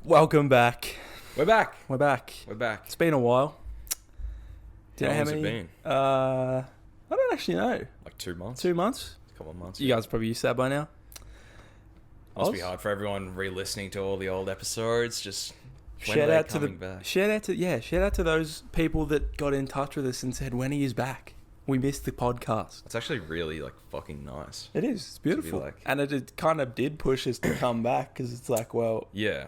Welcome back. We're back. We're back. We're back. It's been a while. How long has it been? I don't actually know. Like 2 months? 2 months? A couple of months. You guys are probably used to that by now. Must be hard for everyone re-listening to all the old episodes. Just when Shout are they out to coming back? shout out to those people that got in touch with us and said, when are you back? We missed the podcast. It's actually really like fucking nice. It is. It's beautiful. like- And it kind of did push us to come back because it's like, well, Yeah.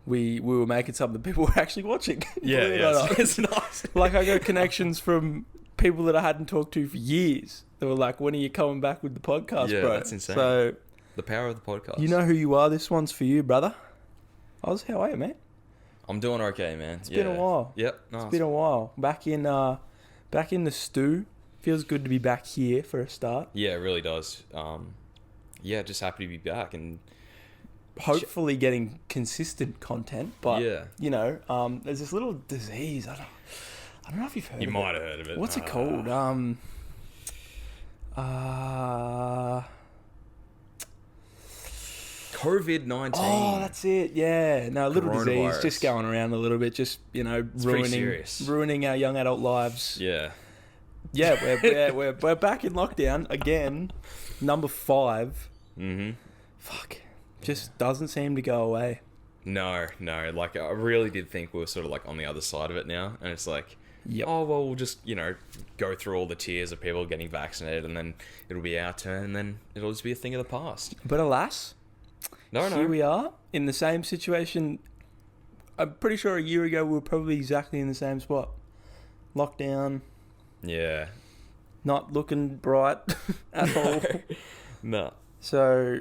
we were making something that people were actually watching. Yeah, Believe it or not. It's nice. Like, I got connections from people that I hadn't talked to for years. They were like, when are you coming back with the podcast, Yeah, bro? that's insane. So, The power of the podcast. you know who you are. This one's for you, brother. Oz, how are you, mate? I'm doing okay, man. It's been a while. Yep. No, It's been a while. Back in the stew. Feels good to be back here for a start. Yeah, it really does. Yeah, just happy to be back. And Hopefully getting consistent content. But, Yeah. you know, there's this little disease. I don't know if you've heard you of might it. have heard of it. What's it called? COVID-19. Oh, that's it. Yeah. No, a little disease Coronavirus. just going around a little bit, just, you know, pretty serious. ruining our young adult lives. Yeah. Yeah, we're back in lockdown again. Number 5. Mm-hmm. Fuck. Just doesn't seem to go away. No. Like, I really did think we were sort of like on the other side of it now. And it's like, Yep. oh, well, we'll just, you know, go through all the tiers of people getting vaccinated and then it'll be our turn and then it'll just be a thing of the past. But alas, here we are in the same situation. I'm pretty sure a year ago we were probably exactly in the same spot. Lockdown, Yeah. not looking bright at all. No. So,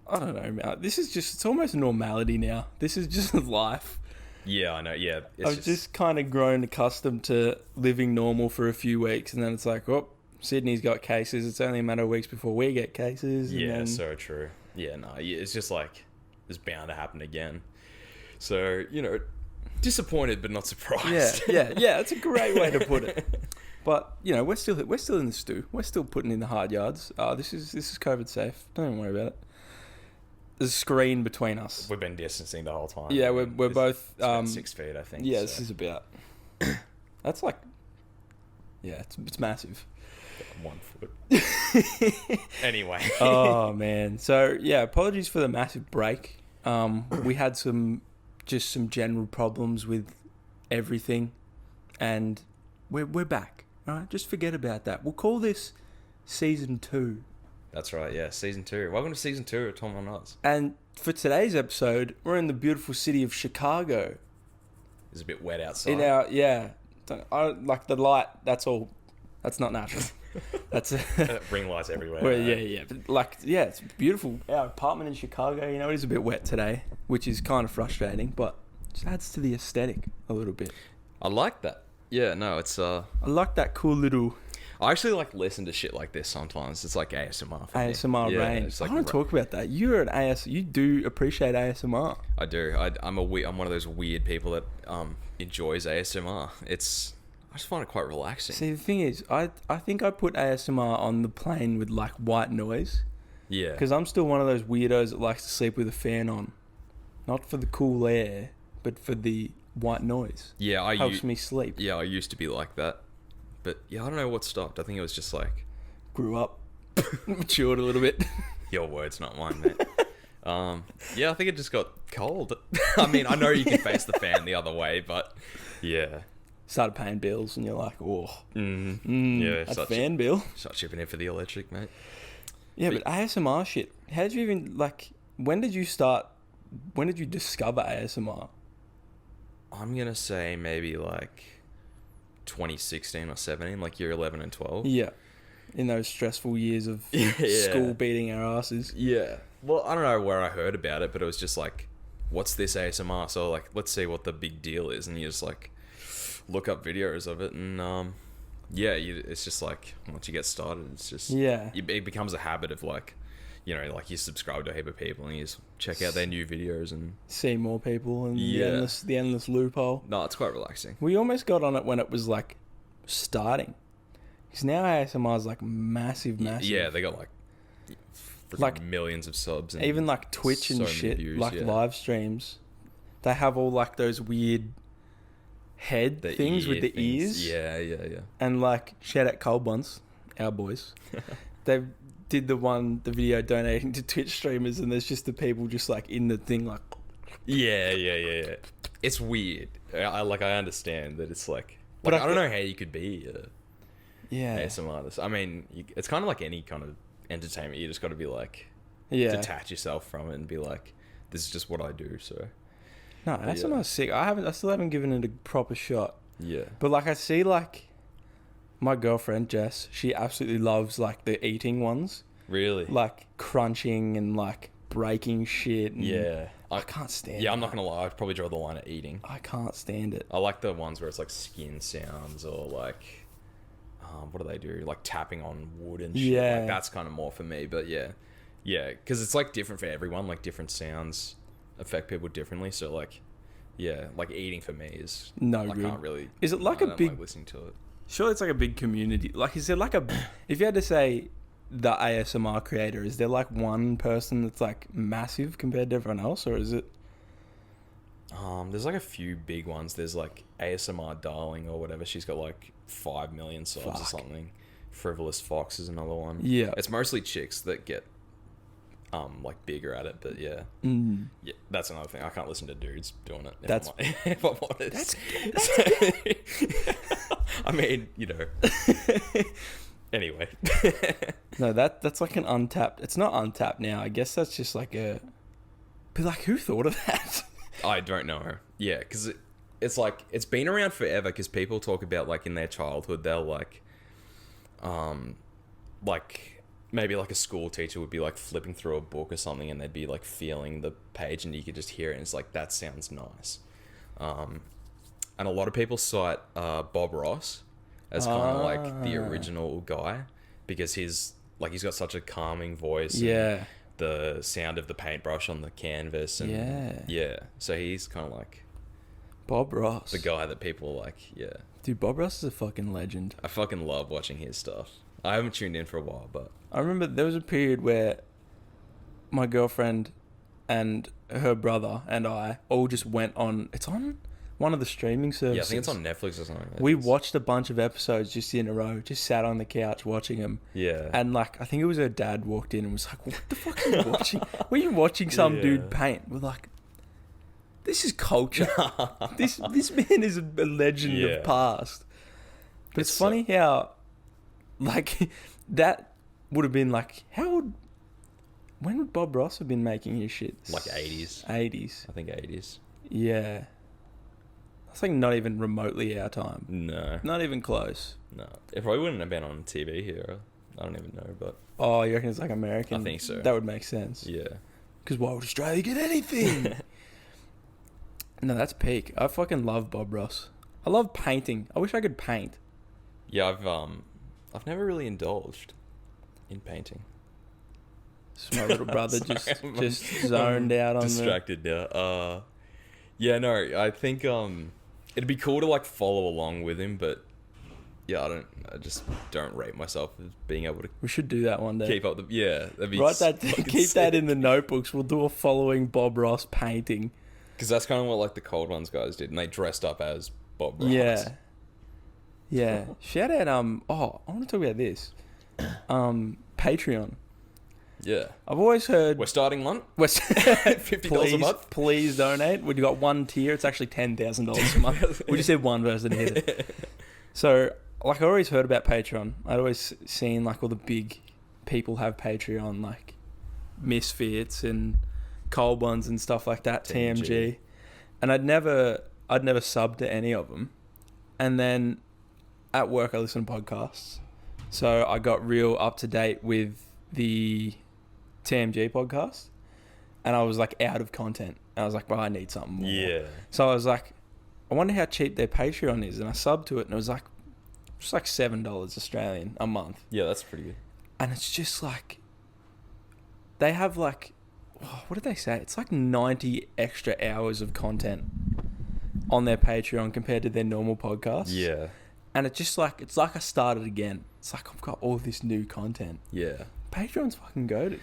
I don't know, man. This is just, it's almost normality now. This is just life. Yeah, I know. Yeah. I've just kind of grown accustomed to living normal for a few weeks, and then it's like, oh, Sydney's got cases. It's only a matter of weeks before we get cases. And Yeah, then, so true. Yeah, no, it's just like, it's bound to happen again. So, you know, disappointed but not surprised. yeah. That's a great way to put it. But you know, we're still in the stew. We're still putting in the hard yards. This is COVID safe. Don't even worry about it. There's a screen between us. We've been distancing the whole time. Yeah, we're both It's about 6 feet, I think. Yeah, so. this is about. That's like. Yeah, it's massive. 1 foot. Anyway. Oh man. So yeah, apologies for the massive break. We had some general problems with everything, and we're back. All right, just forget about that. We'll call this season 2. That's right, yeah. Season 2. Welcome to season 2 of Thommo and Oz. And for today's episode, we're in the beautiful city of Chicago. It's a bit wet outside. Like the light. That's all. That's not natural. That's Ring lights everywhere. well, yeah. But it's beautiful. Our apartment in Chicago, you know, it is a bit wet today, which is kind of frustrating, but just adds to the aesthetic a little bit. I like that. Yeah, no, it's I like that cool little I actually like listen to shit like this sometimes. It's like ASMR for me. ASMR Yeah, range. it's like I want to talk about that. You're an You do appreciate ASMR. I do. I'm one of those weird people that enjoys ASMR. I just find it quite relaxing. See, the thing is, I think I put ASMR on the plane with like white noise. Yeah. Because I'm still one of those weirdos that likes to sleep with a fan on. Not for the cool air, but for the white noise. Yeah, Helps me sleep. Yeah, I used to be like that. But yeah, I don't know what stopped. I think it was just like... Grew up. Matured a little bit. Your words, not mine, mate. Yeah, I think it just got cold. I mean, I know you can face the fan the other way, but yeah. Started paying bills and you're like, oh. Yeah, That's a fan bill. Start chipping in for the electric, mate. Yeah, but ASMR shit. How did you even, like, when did you discover ASMR? I'm going to say maybe like 2016 or 17, like year 11 and 12. Yeah. In those stressful years of school beating our asses. Yeah. Well, I don't know where I heard about it, but it was just like, what's this ASMR? So like, let's see what the big deal is. And you just like look up videos of it. And it's just like, once you get started, it's just, it becomes a habit of like, you know, like you subscribe to a heap of people and you just check out their new videos and see more people and the endless loophole. No, it's quite relaxing. We almost got on it when it was like starting. Because now ASMR is like massive. Yeah, they got like Like, millions of subs. And even like Twitch and so many shit, views, like yeah. live streams, they have all like those weird head The things with ear the things. ears. Yeah. And like, shout out Cold Ones, our boys. They did the video donating to Twitch streamers, and there's just the people just like in the thing, like. Yeah. It's weird. I understand that it's like But I don't know how you could be a Yeah. ASMR artist. I mean, it's kind of like any kind of entertainment. You just got to be like, Yeah. detach yourself from it and be like, this is just what I do. So No, But ASMR's sick. I still haven't given it a proper shot. yeah, But like, I see like my girlfriend Jess, she absolutely loves like the eating ones, really, like crunching and like breaking shit. And yeah. I can't stand. Yeah, I'm that. not gonna lie. I'd probably draw the line at eating. I can't stand it. I like the ones where it's like skin sounds or like, what do they do? Like tapping on wood and shit. Yeah. Like, that's kind of more for me. But yeah, because it's like different for everyone. Like different sounds affect people differently. So like, yeah, like eating for me is No I good. can't really. Is it like I a don't big? like listening to it. Surely it's like a big community. Like, is there like a? If you had to say the ASMR creator, is there like one person that's like massive compared to everyone else, or is it? There's like a few big ones. There's like ASMR Darling or whatever. She's got like 5 million subs or Fuck. something. Frivolous Fox is another one. Yeah. It's mostly chicks that get like bigger at it, but yeah. Mm. Yeah, that's another thing. I can't listen to dudes doing it. That's- if I'm honest. I mean, you know. Anyway. No, that's like an untapped. It's not untapped now. I guess that's just like a. But like, who thought of that? I don't know. Yeah, because it's like it's been around forever. Because people talk about like in their childhood, they'll like maybe like a school teacher would be like flipping through a book or something, and they'd be like feeling the page, and you could just hear it, and it's like that sounds nice. And a lot of people cite Bob Ross as kind of like the original guy because he's got such a calming voice. Yeah. And the sound of the paintbrush on the canvas. And yeah. So he's kind of like Bob Ross. the guy that people like. Yeah. Dude, Bob Ross is a fucking legend. I fucking love watching his stuff. I haven't tuned in for a while, but I remember there was a period where my girlfriend and her brother and I all just went on. It's on one of the streaming services. yeah, I think it's on Netflix or something. We watched a bunch of episodes just in a row, just sat on the couch watching them. Yeah. And like, I think it was her dad walked in and was like, "What the fuck are you watching? Were you watching some dude paint?" We're like, "This is culture. this man is a legend of past." But it's funny how, like, that would have been like, when would Bob Ross have been making his shit? Like 80s. 80s. I think 80s. Yeah. That's like not even remotely our time. No. Not even close. No. It probably wouldn't have been on TV here. I don't even know, but Oh, you reckon it's like American? I think so. That would make sense. yeah. Because why would Australia get anything? No, that's peak. I fucking love Bob Ross. I love painting. I wish I could paint. Yeah, I've never really indulged in painting. So my little brother Sorry, just zoned out on Distracted now. Yeah, no, I think it'd be cool to like follow along with him, but yeah, I just don't rate myself as being able to We should do that one day. keep up the that'd be Write that. fucking Keep that in sick. the notebooks. We'll do a following Bob Ross painting. Because that's kind of what like the Cold Ones guys did, and they dressed up as Bob Ross. Yeah. Yeah. Shout out. I want to talk about this. Patreon. Yeah. I've always heard. We're starting one. $50 a month. Please donate. We've got one tier. It's actually $10,000 a month. We just had one person hit it. So, like, I always heard about Patreon. I'd always seen like all the big people have Patreon, like Misfits and Cold Ones and stuff like that. TMG. And I'd never subbed to any of them. And then at work, I listen to podcasts. So I got real up to date with the TMG podcast, and I was like out of content. And I was like, well, I need something more. Yeah. So I was like, I wonder how cheap their Patreon is, and I subbed to it, and it was like, just like $7 Australian a month. Yeah, that's pretty good. And it's just like, they have like, what did they say? It's like 90 extra hours of content on their Patreon compared to their normal podcast. Yeah. And it's just like, I started again. It's like, I've got all this new content. Yeah. Patreon's fucking goated.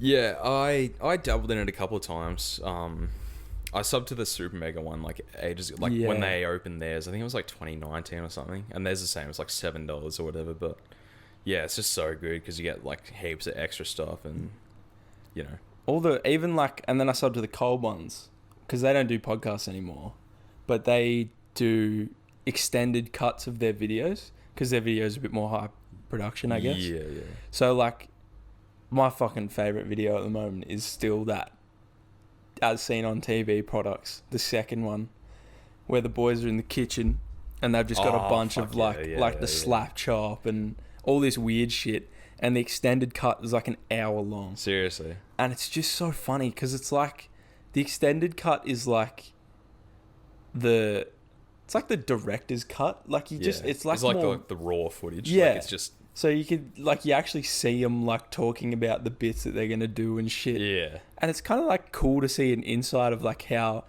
Yeah, I dabbled in it a couple of times. I subbed to the Super Mega one like ages, like when Yeah. they opened theirs. I think it was like 2019 or something, and theirs the same. It's like $7 or whatever. But yeah, it's just so good because you get like heaps of extra stuff, and you know. All the even like, and then I subbed to the cold ones because they don't do podcasts anymore, but they do extended cuts of their videos because their videos are a bit more high production, I guess. Yeah, yeah. So like, my fucking favorite video at the moment is still that as seen on TV products, the second one, where the boys are in the kitchen and they've just got a bunch of the slap chop and all this weird shit, and the extended cut is like an hour long. Seriously. And it's just so funny because it's like the extended cut is like it's like the director's cut. Like it's like more, the raw footage. Yeah. Like it's just. So you could like you actually see them like talking about the bits that they're gonna do and shit. Yeah. And it's kind of like cool to see an insight of like how,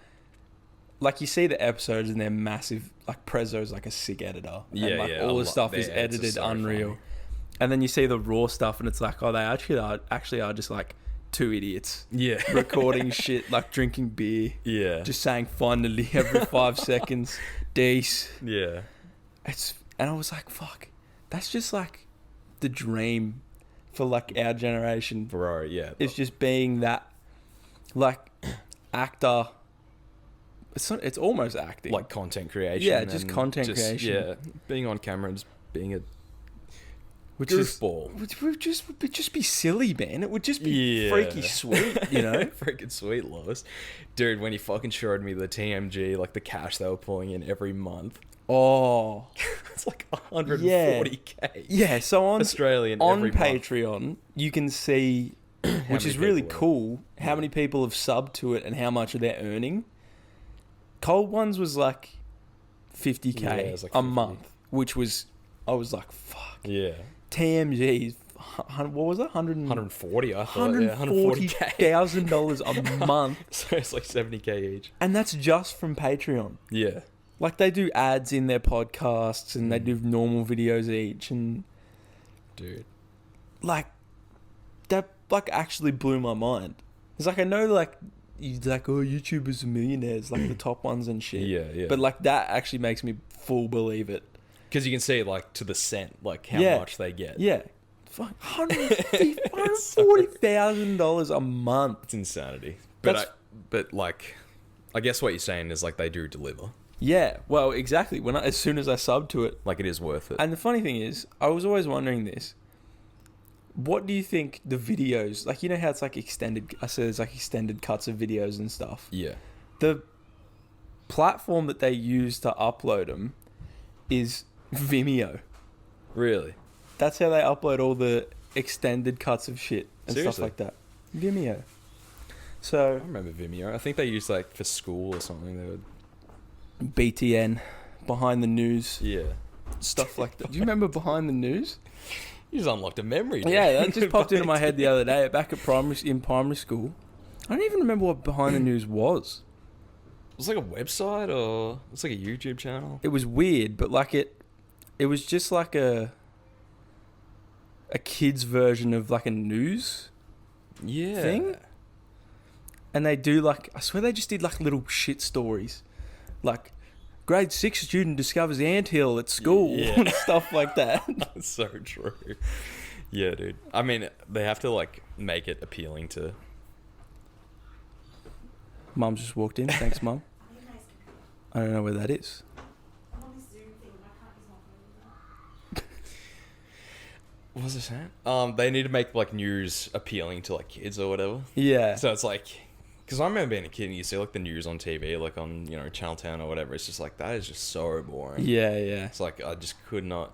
like you see the episodes and they're massive. Like Prezzo's like a sick editor. Yeah, and like yeah. all the stuff is their edits are edited so unreal. funny. And then you see the raw stuff and it's like, oh, they actually are just like two idiots Yeah. recording shit, like drinking beer, Yeah. just saying finally every 5 seconds, Dees. Yeah. And I was like, fuck, that's just like the dream for like our generation. Bro, yeah. It's just being that like actor. It's almost acting. Like content creation. Yeah, just and content creation. Yeah. Being on camera and just being a which goofball. would just be silly, man. It would just be freaky sweet, you know? Freaking sweet, Lois. Dude, when you fucking showed me the TMG, like the cash they were pulling in every month. Oh. It's like 140k. Yeah, so on Australian on every month. Patreon, you can see, which many is really people cool, how many people have subbed to it and how much they're earning. Cold Ones was like 50k Yeah, it was like a 50. month, which was, I was like, fuck. Yeah. TMG is, what was it? 140, I thought. Yeah, 140k. $140,000 a month. So it's like 70k each. And that's just from Patreon. Yeah. Like, they do ads in their podcasts and they do normal videos each. And, Dude. like, that, like, actually blew my mind. It's like, I know, like, you like, oh, YouTubers are millionaires, like, the top ones and shit. Yeah, yeah. But, like, that actually makes me full believe it. Because you can see, like, to the cent, like, how Yeah. much they get. Yeah. Fuck, $140,000 a month. It's insanity. That's- But like, I guess what you're saying is, like, they do deliver. Yeah, well, exactly. As soon as I subbed to it. Like, it is worth it. And the funny thing is, I was always wondering this. What do you think the videos, like, you know how it's like extended, I said there's like extended cuts of videos and stuff. Yeah. The platform that they use to upload them is Vimeo. Really? That's how they upload all the extended cuts of shit and Seriously? stuff like that. Vimeo. So, I remember Vimeo. I think they used, like, for school or something. They would... BTN, Behind the News, Yeah. stuff like that. Do you remember Behind the News? You just unlocked a memory. Dude. Yeah, that just popped into my head the other day. Back at primary school, I don't even remember what Behind the News was. It was like a website or it's like a YouTube channel. It was weird, but like it was just like a kid's version of like a news Yeah. thing. And they do like, I swear they just did like little shit stories, like grade 6 student discovers anthill at school Yeah. and stuff like that. That's so true. Yeah, dude. I mean, they have to like make it appealing to. Mum's just walked in. Thanks, Mum. I don't know where that is. What was I saying? They need to make like news appealing to like kids or whatever. Yeah. So it's like, because I remember being a kid and you see like the news on TV, like on, you know, Channel 10 or whatever. It's just like, that is just so boring. Yeah, yeah. It's like, I just could not,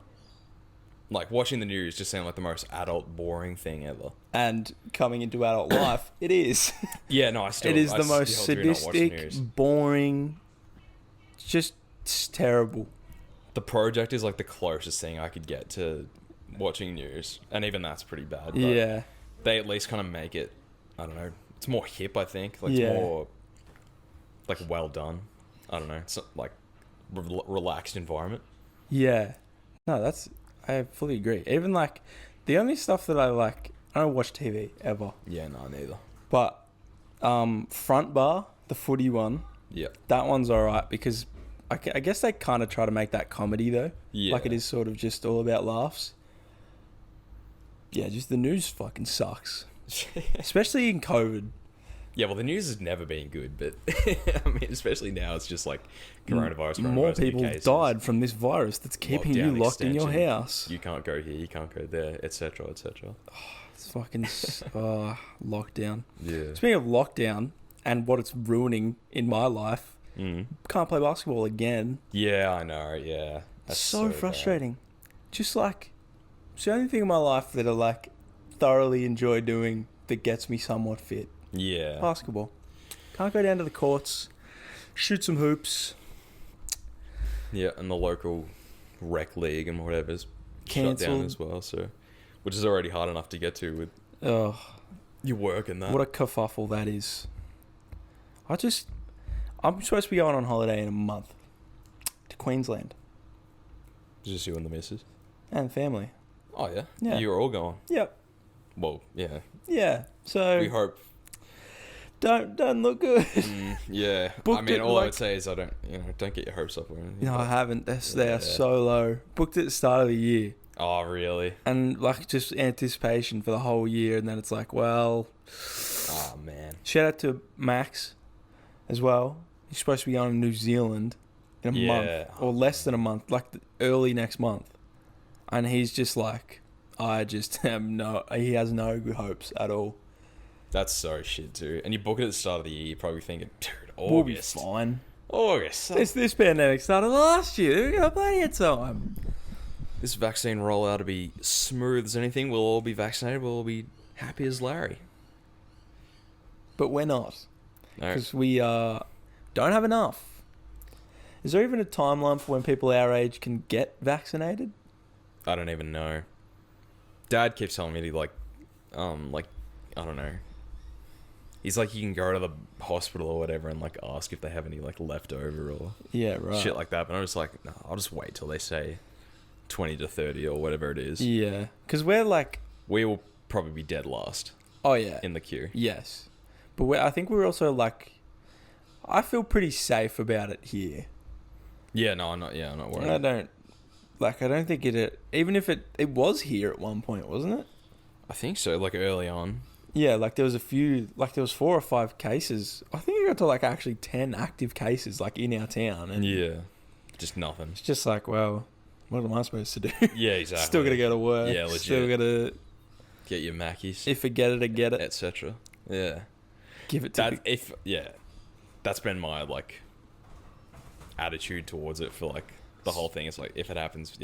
like watching the news just seemed like the most adult boring thing ever. And coming into adult life, it is. Yeah, no, It is the most still do not watch the sadistic, news. boring, just it's terrible. The Project is like the closest thing I could get to watching news. And even that's pretty bad. But Yeah. they at least kind of make it, I don't know, it's more hip, I think. Like, Yeah. it's more, like, well done. I don't know. It's like, relaxed environment. Yeah. No, I fully agree. Even like, the only stuff that I like I don't watch TV ever. Yeah, no, neither. But Front Bar, the footy one, Yeah. that one's alright because I guess they kind of try to make that comedy though. Yeah. Like it is sort of just all about laughs. Yeah, just the news fucking sucks. Especially in COVID. Yeah, well, the news has never been good, but I mean, especially now, it's just like coronavirus. More new people cases, died from this virus that's keeping you lockdown locked in your extension. house. You can't go here, you can't go there, etc., etc. It's fucking lockdown. Yeah. Speaking of lockdown and what it's ruining in my life, can't play basketball again. Yeah, I know. Yeah. That's so frustrating. Just like, it's the only thing in my life that I like thoroughly enjoy doing that gets me somewhat fit. Yeah. Basketball. Can't go down to the courts, shoot some hoops. Yeah, and the local rec league and whatever's shut down Cancelled. as well. So, which is already hard enough to get to with Ugh, your work and that. what a kerfuffle that is. I'm supposed to be going on holiday in a month to Queensland Just you and the missus. and family. Oh yeah. Yeah. You're all going. Yep. Well, yeah. Yeah. So We hope. don't look good. Yeah. I Booked mean, it all I like- would say is don't get your hopes up or anything. No, I but- haven't. They Yeah. are so low. Booked at the start of the year. Oh really? And like just anticipation for the whole year, and then it's like, well, Oh man. shout out to Max as well. He's supposed to be going to New Zealand in a Yeah. month or less than a month, like early next month, and he's just like, I just am he has no good hopes at all. That's so shit too. And you book it at the start of the year, you're probably thinking, dude, We'll be August. fine. August. This pandemic started last year. We got plenty of time. This vaccine rollout to be smooth as anything. We'll all be vaccinated. We'll all be happy as Larry. But we're not, No. because we don't have enough. Is there even a timeline for when people our age can get vaccinated? I don't even know. Dad keeps telling me to like, I don't know. He's like, you can go to the hospital or whatever and like ask if they have any like leftover or Yeah, right. shit like that. But I'm just like, no, I'll just wait till they say 20 to 30 or whatever it is. Yeah, because we're like, We will probably be dead last oh yeah, in the queue. yes, but I think we're also like, I feel pretty safe about it here. Yeah, no, I'm not. Yeah, I'm not worried. And I don't think it, even if it was here at one point, wasn't it? I think so. Like early on. Yeah, like there was 4 or 5 cases. I think it got to like actually 10 active cases like in our town, and Yeah, just nothing. it's just like, well, what am I supposed to do? Yeah, exactly. Still gotta go to work. Yeah, legit. Still gotta, Get your Mackies, if I get it, I get it. etc. Yeah. Give it to That's been my like attitude towards it for like the whole thing. It's like if it happens,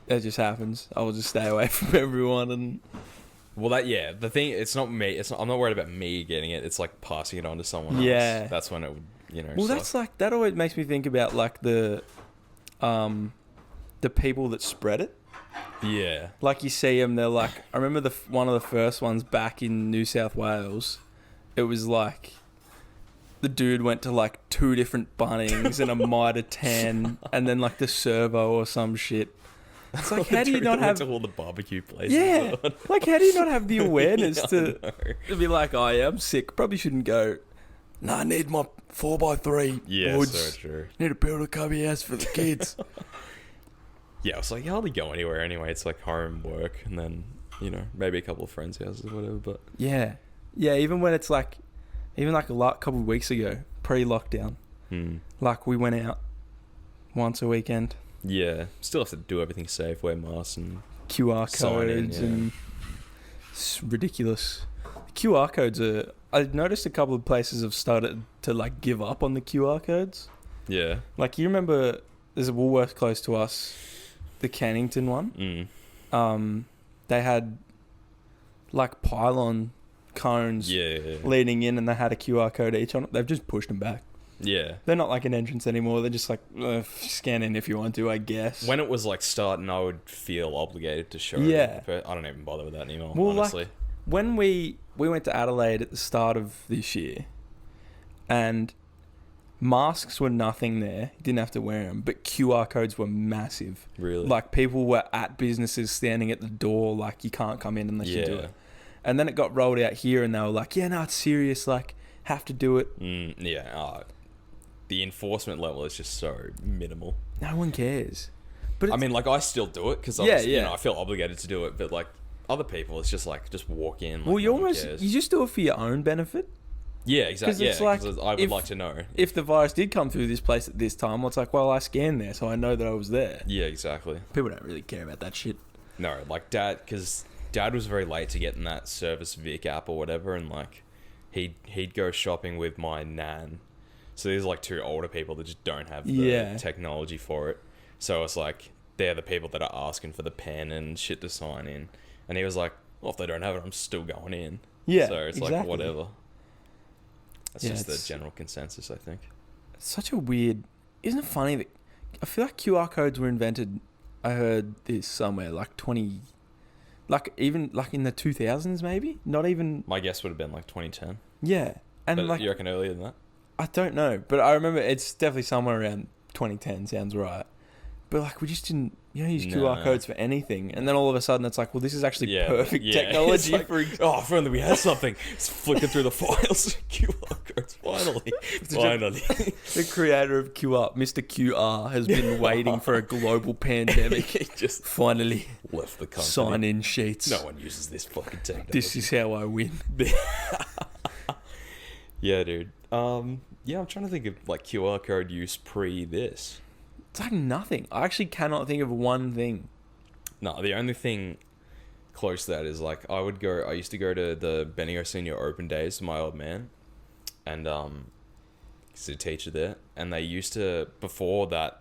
it just happens. I will just stay away from everyone and. Well, the thing, it's not me. I'm not worried about me getting it. It's like passing it on to someone else. Yeah. That's when it would, Well, that's like that always makes me think about like the people that spread it. Yeah. Like you see them, they're like, I remember one of the first ones back in New South Wales. It was like the dude went to like 2 different Bunnings and a Mitre 10, and then like the Servo or some shit. It's like, how do you not have to all the barbecue places? Yeah, like how do you not have the awareness Yeah, to be like, oh yeah, I'm sick, probably shouldn't go. No, I need my 4x3. Yeah, boards. so true. Need to build a cubby house for the kids. Yeah, it's like you hardly go anywhere anyway. It's like home, work, and then maybe a couple of friends' houses or whatever. But Yeah. Even when it's like, even like couple of weeks ago, pre-lockdown, like we went out once a weekend, yeah, still have to do everything safe, wear masks and QR Sign in, codes, yeah. and it's ridiculous. QR codes are, I noticed a couple of places have started to like give up on the QR codes. yeah. Like you remember, there's a Woolworths close to us, the Cannington one. They had like pylon cones Yeah. leading in, and they had a QR code each on it. They've just pushed them back. Yeah. They're not like an entrance anymore. They're just like, scan in if you want to, I guess. When it was like starting, I would feel obligated to show. Yeah. it, but I don't even bother with that anymore. Well, honestly. like, when we went to Adelaide at the start of this year, and masks were nothing there. You didn't have to wear them, but QR codes were massive. Really. Like people were at businesses standing at the door, like you can't come in unless you do Yeah. it. And then it got rolled out here, and they were like, yeah, no, it's serious. Like, have to do it. The enforcement level is just so minimal. No one cares. But I mean, like, I still do it because you know, I feel obligated to do it. But like other people, it's just like just walk in. Like, well, you you just do it for your own benefit. Yeah, exactly. Yeah, because I would like to know if the virus did come through this place at this time. Well, it's like, well, I scanned there, so I know that I was there. Yeah, exactly. People don't really care about that shit. No, like because Dad was very late to getting that Service Vic app or whatever, and like he'd go shopping with my nan. So there's like two older people that just don't have the technology for it. So it's like they're the people that are asking for the pen and shit to sign in. And he was like, well, if they don't have it, I'm still going in. Yeah, so it's like, whatever. That's Yeah, just the general consensus, I think. It's such a weird... Isn't it funny that... I feel like QR codes were invented... I heard this somewhere, like 20... Like, even, like in the 2000s, maybe? Not even... My guess would have been like 2010. Yeah. And but like... you reckon earlier than that? I don't know. But I remember it's definitely somewhere around 2010, sounds right. But like, we just didn't... use QR codes for anything. And then all of a sudden, it's like, well, this is actually perfect technology. Like, oh, if only we had something. It's flicking through the files. QR codes, finally. Finally. The creator of QR, Mr. QR, has been waiting for a global pandemic. He just finally left the company. Sign-in sheets. No one uses this fucking technology. This is how I win. Yeah, dude. I'm trying to think of like QR code use pre this. It's like nothing. I actually cannot think of one thing. No, the only thing close to that is like I used to go to the Bendigo Senior Open Days with my old man, and he's a teacher there, and they used to, before that,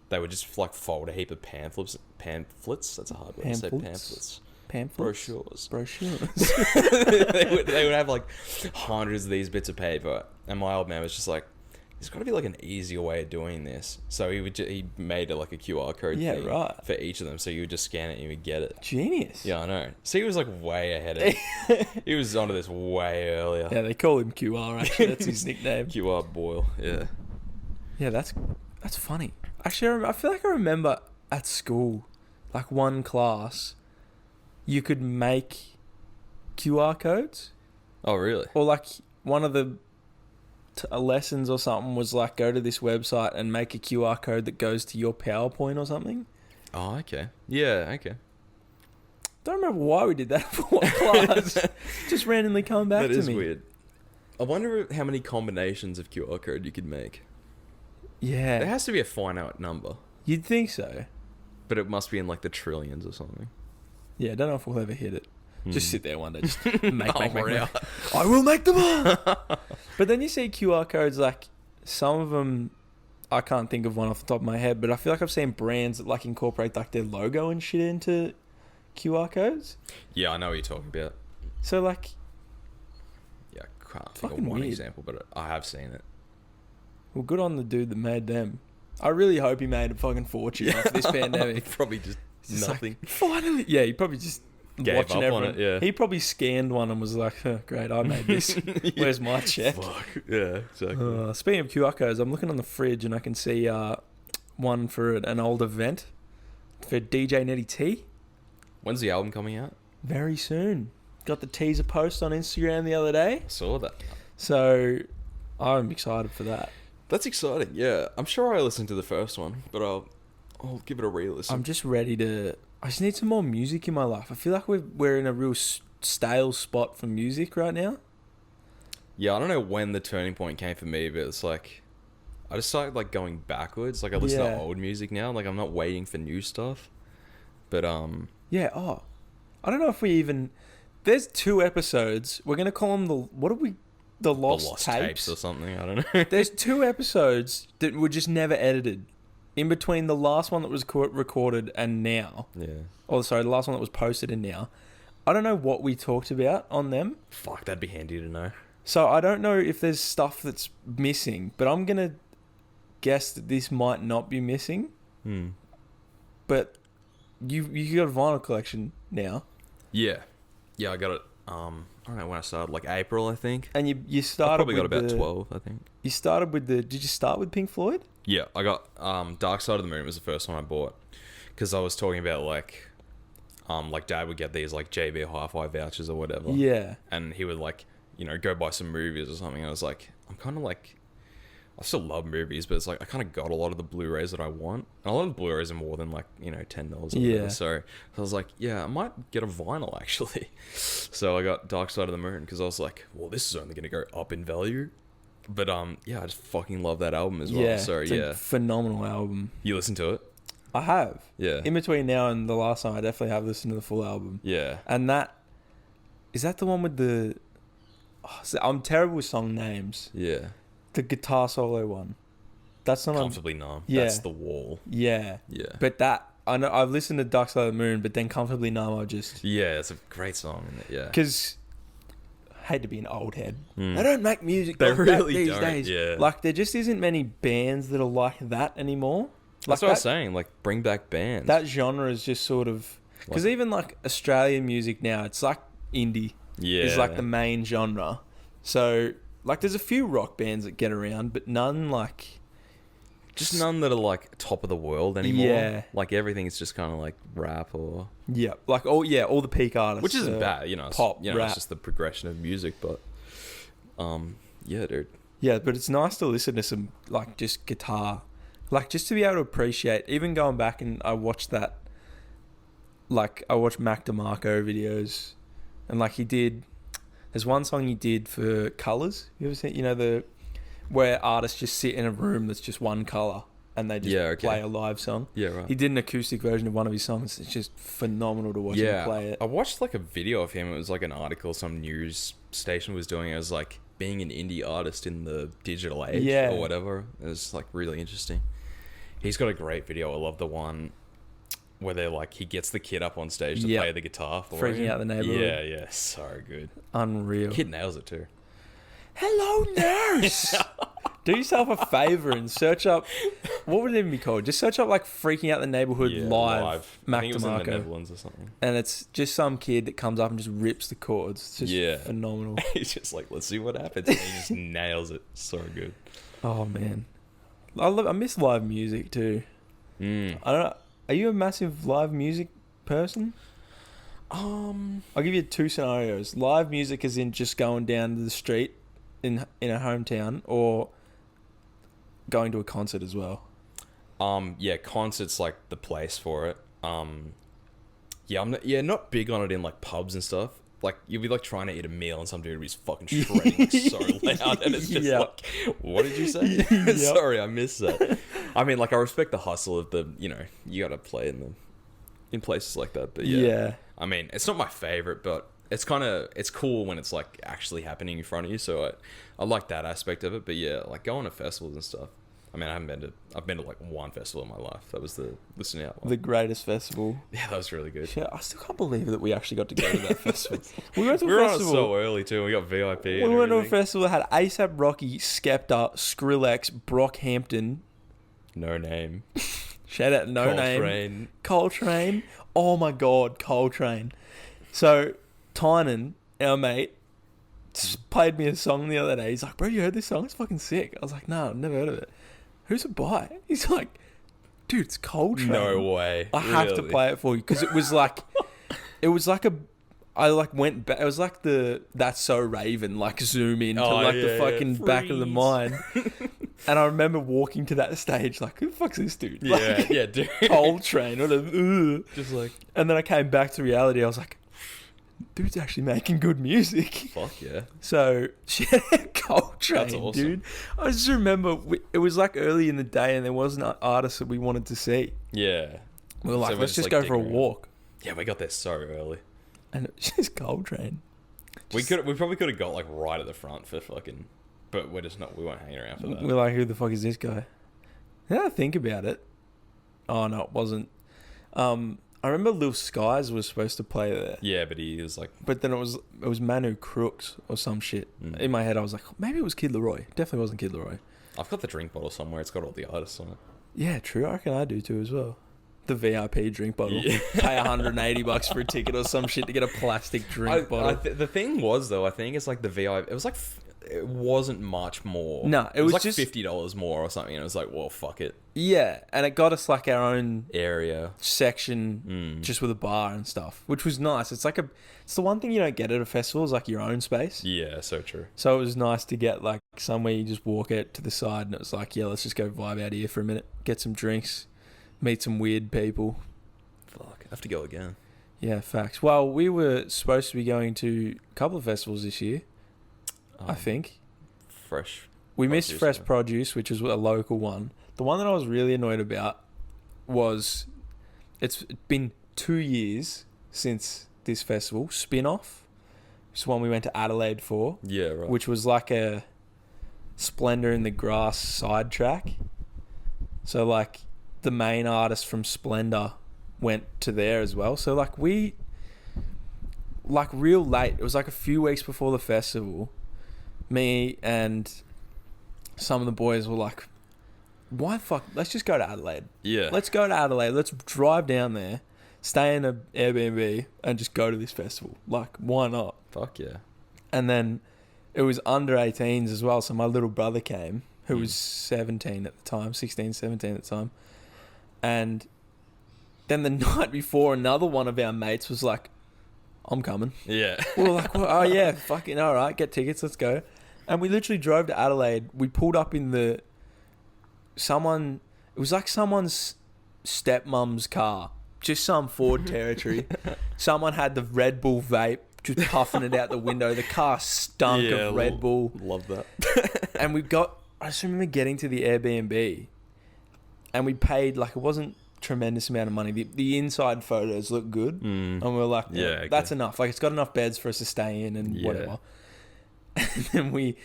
they would just like fold a heap of pamphlets. That's a hard word to say. Pamphlets. Brochures. they would have like hundreds of these bits of paper, and my old man was just like, there's got to be like an easier way of doing this. So he made it like a QR code thing for each of them. So you would just scan it and you would get it. Genius. Yeah, I know. So he was like way ahead of it. He was onto this way earlier. Yeah, they call him QR actually. That's his nickname. QR Boyle. Yeah. Yeah, that's funny. Actually, I feel like I remember at school, like one class, you could make QR codes. Oh, really? Or like one of the lessons or something was like, go to this website and make a QR code that goes to your PowerPoint or something. Oh, okay. Yeah, okay. Don't remember why we did that for one class. Just randomly come back to me. That is weird. I wonder how many combinations of QR code you could make. Yeah. There has to be a finite number. You'd think so. But it must be in like the trillions or something. Yeah, I don't know if we'll ever hit it. Just sit there one day, just make. I will make them all. But then you see QR codes, like some of them, I can't think of one off the top of my head, but I feel like I've seen brands that like incorporate like their logo and shit into QR codes. Yeah, I know what you're talking about. So like, yeah, I can't think of one example, but I have seen it. Well, good on the dude that made them. I really hope he made a fucking fortune off this pandemic. Probably just nothing. Like, finally, yeah, he probably just. Gave watching up everyone. on it, yeah. He probably scanned one and was like, oh, great, I made this. Where's my check? Fuck. Yeah, exactly. Speaking of QR codes, I'm looking on the fridge and I can see one for an old event for DJ Netty T. When's the album coming out? Very soon. Got the teaser post on Instagram the other day. I saw that. So I'm excited for that. That's exciting, yeah. I'm sure I listened to the first one, but I'll give it a re-listen. I'm just ready to... I just need some more music in my life. I feel like we're in a real stale spot for music right now. Yeah, I don't know when the turning point came for me, but it's like I just started like going backwards. Like I listen to old music now. Like I'm not waiting for new stuff. But yeah. Oh, I don't know if we even. There's 2 episodes. We're gonna call them the lost tapes or something. I don't know. There's 2 episodes that were just never edited. In between the last one that was recorded and now. Yeah. Oh, sorry, the last one that was posted and now. I don't know what we talked about on them. Fuck, that'd be handy to know. So I don't know if there's stuff that's missing, but I'm going to guess that this might not be missing. But you got a vinyl collection now. Yeah. Yeah, I got it. I don't know when I started, like April, I think. And you started I probably got about 12, I think. You started with did you start with Pink Floyd? Yeah, I got Dark Side of the Moon was the first one I bought. Because I was talking about, like, like Dad would get these like JB Hi-Fi vouchers or whatever. Yeah. And he would like, you know, go buy some movies or something. I was like, I'm kind of like, I still love movies, but it's like I kind of got a lot of the Blu-rays that I want. And a lot of the Blu-rays are more than like, you know, $10 or whatever. Yeah. So I was like, yeah, I might get a vinyl actually. So I got Dark Side of the Moon because I was like, well, this is only going to go up in value. But yeah, I just fucking love that album as well. Yeah. So It's yeah, a phenomenal album. you listen to it? I have. Yeah. In between now and the last time, I definitely have listened to the full album. Yeah. And that is that the one with the. Oh, I'm terrible with song names. Yeah. The guitar solo one. That's not Comfortably Numb. Yeah. That's The Wall. Yeah. Yeah. But that I know I've listened to Dark Side of the Moon, but then Comfortably Numb I just Yeah, it's a great song. Yeah. because hate to be an old head. Mm. They don't make music They like that really these don't, days. yeah. Like there just isn't many bands that are like that anymore. That's Like what I was saying. Like, bring back bands. that genre is just sort of because even like Australian music now, it's like indie yeah. is like the main genre. So like there's a few rock bands that get around, but none like just none that are like top of the world anymore. Yeah. Like everything's just kind of like rap or yeah, like all the peak artists, which isn't bad, you know. pop, you know, rap. it's just the progression of music, but yeah, dude. Yeah, but it's nice to listen to some like just guitar, like just to be able to appreciate. Even going back and I watched that, like I watched Mac DeMarco videos, and like he did. There's one song he did for Colors. You ever seen? You know the where artists just sit in a room that's just one color and they just play a live song. Yeah, right. He did an acoustic version of one of his songs. It's just phenomenal to watch him play it. I watched like a video of him. It was like an article some news station was doing. It was like being an indie artist in the digital age or whatever. It was like really interesting. He's got a great video. I love the one where they're like he gets the kid up on stage to play the guitar for freaking him. out the neighborhood. Yeah, so good. Unreal. Kid nails it too. Hello, nurse. Do yourself a favor and search up. What would it even be called? Just search up like "Freaking Out the Neighborhood" live. I Mac think it was in the DeMarco. Netherlands or something. And it's just some kid that comes up and just rips the chords. It's just phenomenal. He's just like, let's see what happens. And he just nails it. So good. Oh man, I miss live music too. Mm. I don't know. Are you a massive live music person? I'll give you two scenarios. Live music is in just going down to the street in a hometown, or going to a concert as well. Yeah, concerts like the place for it. Yeah, I'm not big on it in like pubs and stuff. Like you'll be like trying to eat a meal and some dude will be fucking shredding like, so loud, and it's just like, what did you say? Yep. Sorry, I missed that. I mean, like I respect the hustle of the, you know, you got to play in places like that. But yeah, I mean, it's not my favorite, but it's cool when it's like actually happening in front of you. So I like that aspect of it. But yeah, like going to festivals and stuff. I mean, I've been to like one festival in my life. That was the Listening Out one. The greatest festival. Yeah, that was really good. Shit, I still can't believe that we actually got to go to that festival. We went to a We were on it festival. so early too. We got VIP. We went to a festival that had ASAP Rocky, Skepta, Skrillex, Brockhampton. No Name. Shout out No Name. Coltrane. Coltrane. Oh my god, Coltrane. So Tynan, our mate, played me a song the other day. He's like, bro, you heard this song? It's fucking sick. I was like, no, I've never heard of it. Who's it by? He's like, dude, it's Coltrane. No way. I have to play it for you because it was like I like went back. It was like That's So Raven, like zoom in to the fucking back of the mind. And I remember walking to that stage like, who the fuck's this dude? Yeah, Like, yeah, dude. Coltrane. Just like, And then I came back to reality. I was like, dude's actually making good music. fuck yeah. So, Coltrane, That's awesome. dude. I just remember it was like early in the day and there wasn't an artist that we wanted to see. Yeah. We were like, So we're let's just like go for a digging around. walk. Yeah, we got there so early. And it was just Coltrane. We probably could have got like right at the front for fucking, but we're just not. We weren't hanging around for that. We're like, who the fuck is this guy? Now I think about it. Oh no, it wasn't. I remember Lil Skies was supposed to play there. Yeah, but he was like, But then it was Manu Crooks or some shit. Mm. In my head, I was like, maybe it was Kid Leroy. Definitely wasn't Kid Leroy. I've got the drink bottle somewhere. It's got all the artists on it. Yeah, true. I reckon I do too as well. The VIP drink bottle. Yeah. Pay $180 for a ticket or some shit to get a plastic drink bottle. The thing was though, I think it's like the VIP. It was like it wasn't much more. No, it was like just $50 more or something, and it was like, well, fuck it. Yeah, and it got us like our own Area section, just with a bar and stuff, which was nice. It's the one thing you don't get at a festival is like your own space. Yeah, so true. So it was nice to get like somewhere you just walk out to the side, and it was like, yeah, let's just go vibe out here for a minute, get some drinks, meet some weird people. Fuck, I have to go again. Yeah, facts. Well, we were supposed to be going to a couple of festivals this year, I think. We missed Fresh Produce, which was a local one. The one that I was really annoyed about was it's been 2 years since this festival, Spin-Off. It's one we went to Adelaide for. Yeah, right. Which was like a Splendor in the Grass sidetrack. So like the main artist from Splendor went to there as well. So like we, like real late, it was like a few weeks before the festival, me and some of the boys were like, why the fuck, let's just go to Adelaide. Yeah. Let's go to Adelaide. Let's drive down there, stay in an Airbnb and just go to this festival. Like, why not? Fuck yeah. And then it was under 18s as well. So my little brother came, who was 17 at the time, 16, 17 at the time. And then the night before, another one of our mates was like, I'm coming. Yeah. We were like, well, oh yeah, fucking all right, get tickets, let's go. And we literally drove to Adelaide. We pulled up in it was like someone's stepmom's car, just some Ford Territory. Someone had the Red Bull vape, just puffing it out the window. The car stunk of Red Bull. Love that. And I just remember getting to the Airbnb and we paid, like, it wasn't tremendous amount of money. The inside photos look good. And we were like, yeah, okay, that's enough. Like, it's got enough beds for us to stay in and whatever. And then we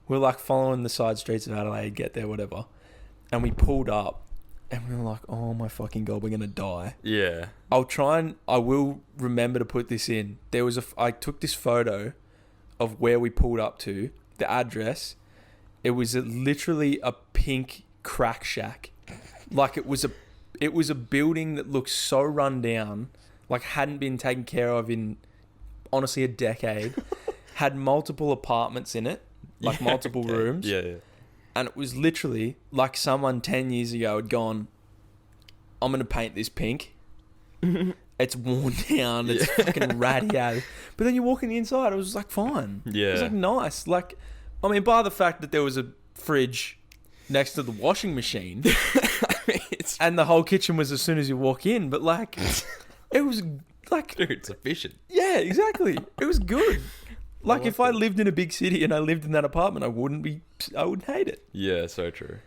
were like following the side streets of Adelaide, get there, whatever. And we pulled up and we were like, oh my fucking God, we're going to die. Yeah. I will remember to put this in. I took this photo of where we pulled up to, the address. It was literally a pink crack shack. Like it was a building that looked so run down, like hadn't been taken care of in honestly a decade. Had multiple apartments in it, like multiple rooms. Yeah. And it was literally like someone 10 years ago had gone, I'm going to paint this pink. It's worn down. It's fucking ratty out. But then you walk in the inside, it was like fine. Yeah. It was like nice. Like, I mean, by the fact that there was a fridge next to the washing machine and the whole kitchen was as soon as you walk in. But like, it was like... Dude, it's efficient. Yeah, exactly. It was good. Like, if I lived in a big city and I lived in that apartment, I wouldn't hate it. Yeah, so true.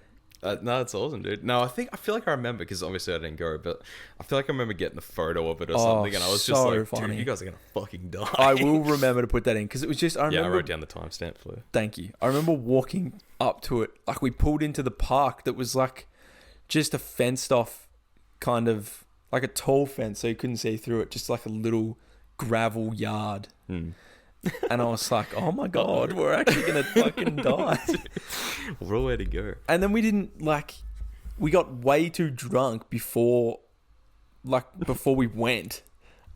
No, that's awesome, dude. No, I feel like I remember, because obviously I didn't go, but I feel like I remember getting a photo of it or something, and I was just like, funny. Dude, you guys are going to fucking die. I will remember to put that in, because it was just, I wrote down the timestamp for you. Thank you. I remember walking up to it, like we pulled into the park that was like just a fenced off kind of, like a tall fence so you couldn't see through it, just like a little gravel yard. And I was like, oh my God, we're actually going to fucking die. What a way to go. And then we got way too drunk before we went.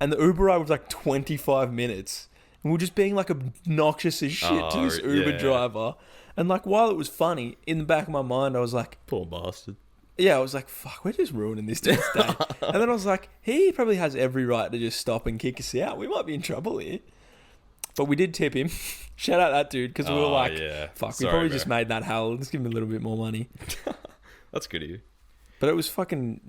And the Uber ride was like 25 minutes. And we were just being like obnoxious as shit to this Uber driver. And like, while it was funny, in the back of my mind, I was like... Poor bastard. Yeah, I was like, fuck, we're just ruining this dude's day. And then I was like, he probably has every right to just stop and kick us out. We might be in trouble here. But we did tip him. Shout out that dude, because we were like, fuck, we probably just made that hell. Let's give him a little bit more money. That's good of you. But it was fucking,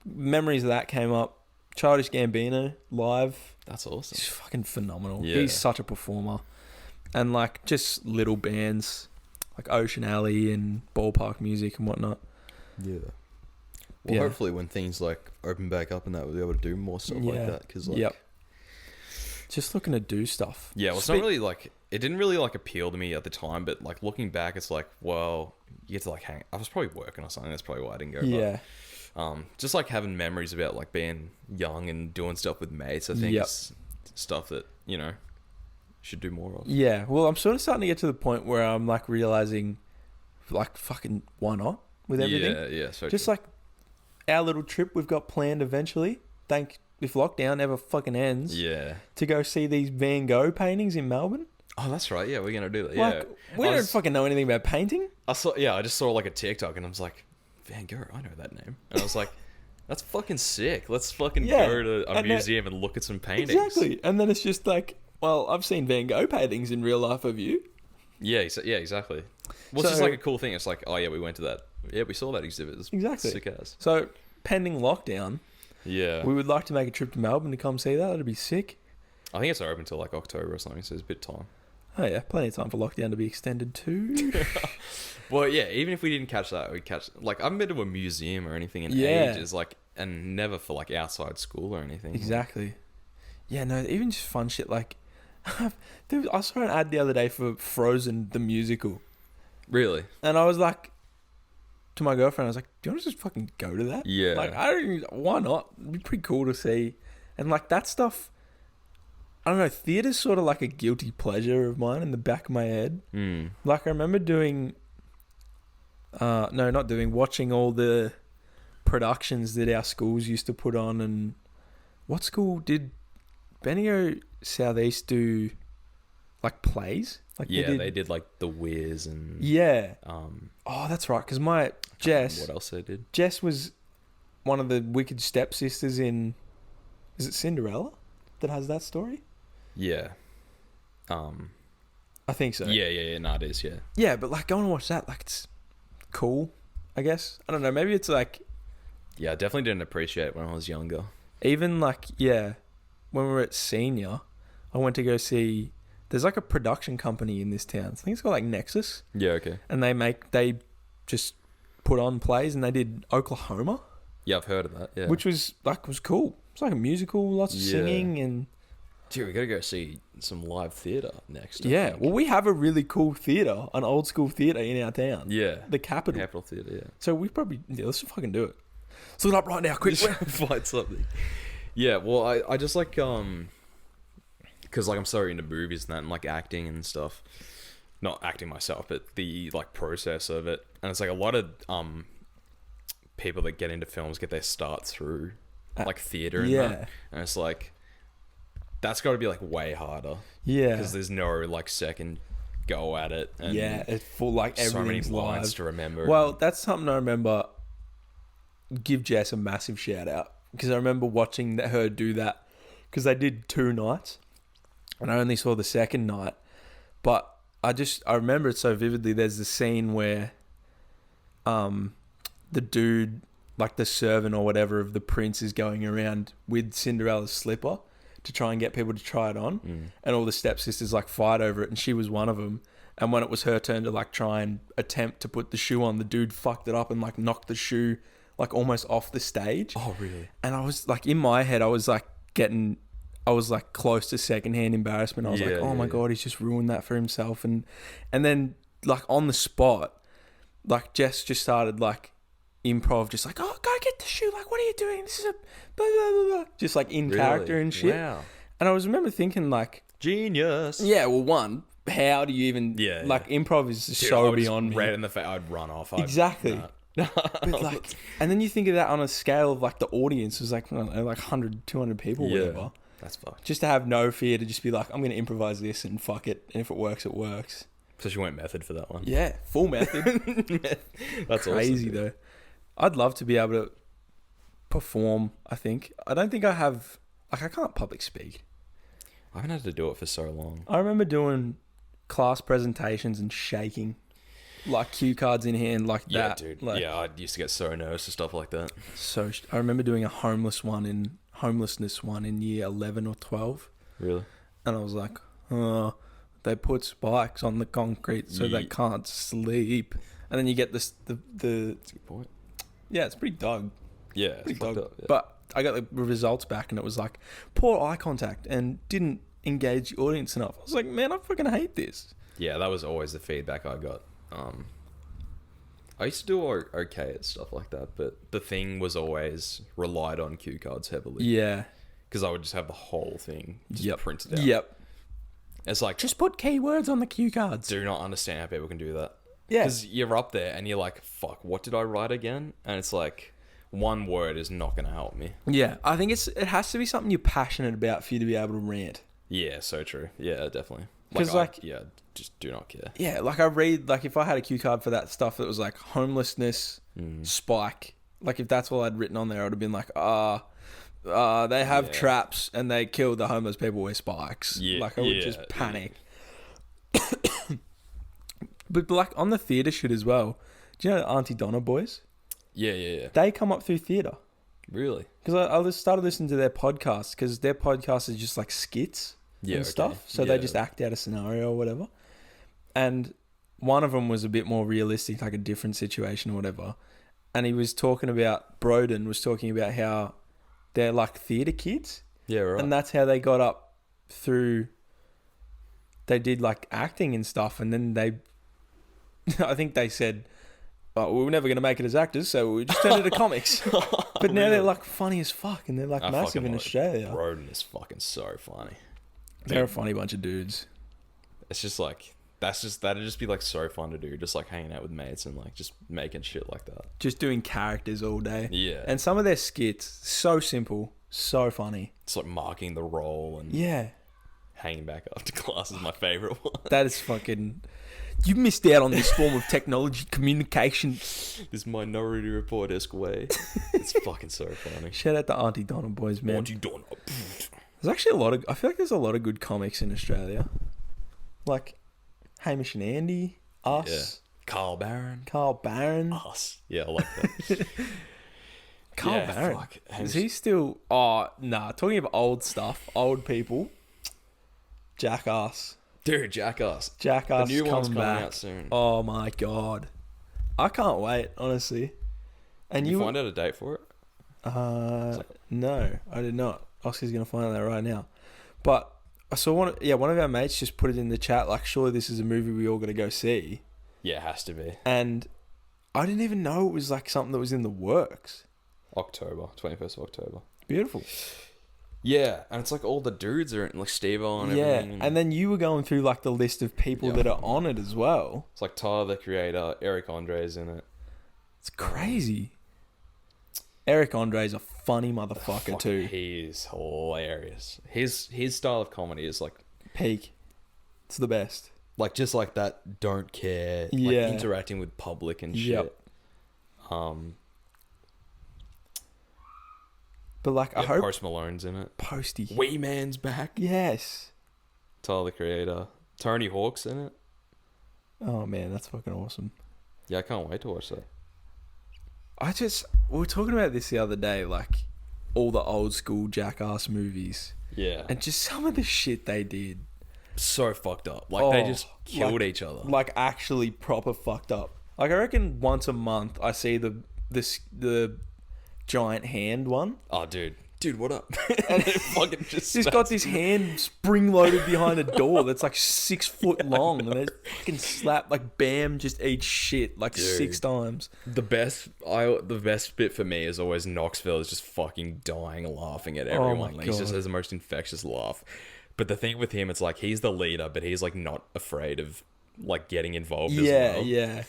memories of that came up. Childish Gambino, live. That's awesome. He's fucking phenomenal. Yeah. He's such a performer. And like, just little bands, like Ocean Alley and Ballpark Music and whatnot. Yeah. Well, hopefully when things like open back up and that, we'll be able to do more stuff like that. Because like... Just looking to do stuff. Yeah, well, it's not really like... It didn't really like appeal to me at the time, but like looking back, it's like, well, you get to like hang... I was probably working or something. That's probably why I didn't go. Yeah. But, just like having memories about like being young and doing stuff with mates, I think is stuff that, you know, should do more of. Yeah, well, I'm sort of starting to get to the point where I'm like realizing, like, fucking why not with everything? Yeah. So just like our little trip we've got planned eventually. If lockdown ever fucking ends, to go see these Van Gogh paintings in Melbourne. Oh, that's right. Yeah, we're gonna do that. Like, Yeah, we don't fucking know anything about painting. I just saw like a TikTok and I was like, Van Gogh, I know that name. And I was like, that's fucking sick. Let's fucking go to a museum and look at some paintings. Exactly. And then it's just like, well, I've seen Van Gogh paintings in real life of you. Yeah, exactly. Well, it's just like a cool thing. It's like, oh yeah, we went to that. Yeah, we saw that exhibit. It's Exactly. sick ass. So, pending lockdown, Yeah. we would like to make a trip to Melbourne to come see that. That'd be sick. I think it's open till like October or something, so there's a bit of time. Oh yeah, plenty of time for lockdown to be extended too. Well, yeah, even if we didn't catch that, we'd catch... Like, I haven't been to a museum or anything in Yeah. ages, like, and never for, like, outside school or anything. Exactly. Yeah, no, even just fun shit like... Dude, I saw an ad the other day for Frozen, the musical. Really? And I was like... To my girlfriend, I was like, do you want to just fucking go to that? Yeah. Like, why not? It'd be pretty cool to see. And, like, that stuff... I don't know, theatre's sort of like a guilty pleasure of mine in the back of my head. Mm. Like, I remember doing... watching all the productions that our schools used to put on. And what school did Bendigo Southeast do, like, plays? Like, Yeah, they did like The Wiz and... Yeah. Oh, that's right, because my Jess... what else they did? Jess was one of the wicked stepsisters in... Is it Cinderella that has that story? Yeah. I think so. Yeah. No, it is, yeah. Yeah, but, like, going to watch that, like, it's cool, I guess. I don't know, maybe it's, like... Yeah, I definitely didn't appreciate it when I was younger. Even, like, yeah, when we were at senior, I went to go see... There's, like, a production company in this town. I think it's called, like, Nexus. Yeah, okay. And they just put on plays, and they did Oklahoma. Yeah, I've heard of that, yeah. Which was cool. It's like a musical, lots of singing, and... Dude, we gotta go see some live theatre next. Yeah, well, we have a really cool theatre, an old school theatre in our town. Yeah. The Capitol. Capital Theatre, yeah. So we probably... Yeah, let's just fucking do it. Let's look it up right now, quick. Find something. Yeah, well, I just like... Because, like, I'm so into movies and that, and, like, acting and stuff. Not acting myself, but the, like, process of it. And it's, like, a lot of people that get into films get their start through, like, theatre and that. And it's, like... That's got to be, like, way harder. Yeah. Because there's no, like, second go at it. And yeah, it's full, like, everything's so many lines live to remember. Well, that's something I remember. Give Jess a massive shout out. Because I remember watching her do that. Because they did 2 nights. And I only saw the second night. But I remember it so vividly. There's the scene where the dude, like the servant or whatever of the prince, is going around with Cinderella's slipper to try and get people to try it on. And all the stepsisters, like, fight over it. And she was one of them. And when it was her turn to, like, try and attempt to put the shoe on, the dude fucked it up and, like, knocked the shoe, like, almost off the stage. Oh, really? And I was, like, in my head, I was close to secondhand embarrassment. I was like, oh my God, he's just ruined that for himself. And then, like, on the spot, like, Jess just started, like, improv, just like, oh, go get the shoe. Like, what are you doing? This is a blah, blah, blah, blah. Just, like, in character and shit. Wow. And I remember thinking, like... Genius. Yeah, well, one, how do you even... Yeah. Like, improv is Dude, so beyond me. Right in the face, I'd run off. Exactly. But, like... And then you think of that on a scale of, like, the audience was, like, I don't know, like 100, 200 people, whatever. That's fucked. Just to have no fear, to just be like, I'm going to improvise this and fuck it. And if it works, it works. So you went method for that one. Yeah, full method. That's crazy, awesome, though. I'd love to be able to perform, I think. I don't think I have... Like, I can't public speak. I haven't had to do it for so long. I remember doing class presentations and shaking. Like, cue cards in hand, like that. Yeah, dude. Like, yeah, I used to get so nervous and stuff like that. So, I remember doing a homelessness one in year 11 or 12. Really? And I was like, oh, they put spikes on the concrete so they can't sleep. And then you get this, That's a good point. Yeah, it's pretty dog. Yeah, it's Pretty fucked dog. up. Yeah. But I got the results back and it was like, poor eye contact and didn't engage the audience enough. I was like, man, I fucking hate this. Yeah, that was always the feedback I got. I used to do okay at stuff like that, but the thing was always relied on cue cards heavily. Yeah. Because I would just have the whole thing just printed out. Yep. It's like... Just put keywords on the cue cards. Do not understand how people can do that. Yeah. Because you're up there and you're like, fuck, what did I write again? And it's like, one word is not going to help me. Yeah. I think it has to be something you're passionate about for you to be able to rant. Yeah, so true. Yeah, definitely. Because, like, yeah, just do not care. yeah, like I read, like if I had a cue card for that stuff that was like homelessness, spike, like if that's all I'd written on there, I would have been like, they have traps and they kill the homeless people with spikes. Yeah, like I would just panic. But like on the theatre shit as well, do you know the Auntie Donna boys? Yeah. They come up through theatre. Really? Because I just started listening to their podcast because their podcast is just like skits and stuff. So they just act out a scenario or whatever. And one of them was a bit more realistic, like a different situation or whatever. And he was talking about, Broden was talking about how they're like theatre kids. Yeah, right. And that's how they got up through, they did like acting and stuff. And then they, I think they said, oh, we were never going to make it as actors, so we just turned into comics. But now they're like funny as fuck and they're like massive in Australia. Broden is fucking so funny. They're a funny bunch of dudes. It's just like, that'd just be like so fun to do, just like hanging out with mates and like just making shit like that. Just doing characters all day. Yeah. And some of their skits, so simple, so funny. It's like marking the role and hanging back after class is my favourite one. That is fucking... You missed out on this form of technology communication. This Minority Report-esque way. It's fucking so funny. Shout out to Auntie Donna boys, man. Auntie Donna. There's actually a lot of... I feel like there's a lot of good comics in Australia. Like Hamish and Andy, Us. Yeah. Carl Barron. Us. Yeah, I like that. Carl Barron. Fuck. Is he still... Oh, nah. Talking about old stuff, old people. Jackass. Dude, Jackass. The new one's coming back. out soon. Oh my god. I can't wait, honestly. And you find out a date for it? No, I did not. Oscar's going to find out that right now. But I saw one of our mates just put it in the chat, like, surely this is a movie we all got to go see. Yeah, it has to be. And I didn't even know it was like something that was in the works. 21st of October. Beautiful. Yeah, and it's like all the dudes are in, like Steve-O and everything. Yeah, and then you were going through like the list of people that are on it as well. It's like Tyler, the Creator, Eric Andre's in it. It's crazy. Eric Andre's a funny motherfucker too. He's hilarious. His style of comedy is like... peak. It's the best. Like, just like that, don't care. Yeah. Like, interacting with public and shit. But like, I hope Post Malone's in it. Posty. Wee Man's back. Yes. Tyler, the Creator. Tony Hawk's in it. Oh man, that's fucking awesome. Yeah, I can't wait to watch that. We were talking about this the other day, like all the old school Jackass movies. Yeah. And just some of the shit they did. So fucked up. Like, they just killed each other. Like, actually proper fucked up. Like, I reckon once a month I see the giant hand one. Oh, dude, what up? And it fucking just he's got this hand spring loaded behind a door that's like 6 foot long, and they fucking slap, like, bam, just eat shit like 6 times. The best bit for me is always Knoxville is just fucking dying laughing at everyone. Like, he just has the most infectious laugh. But the thing with him, it's like he's the leader, but he's like not afraid of like getting involved as well. Yeah.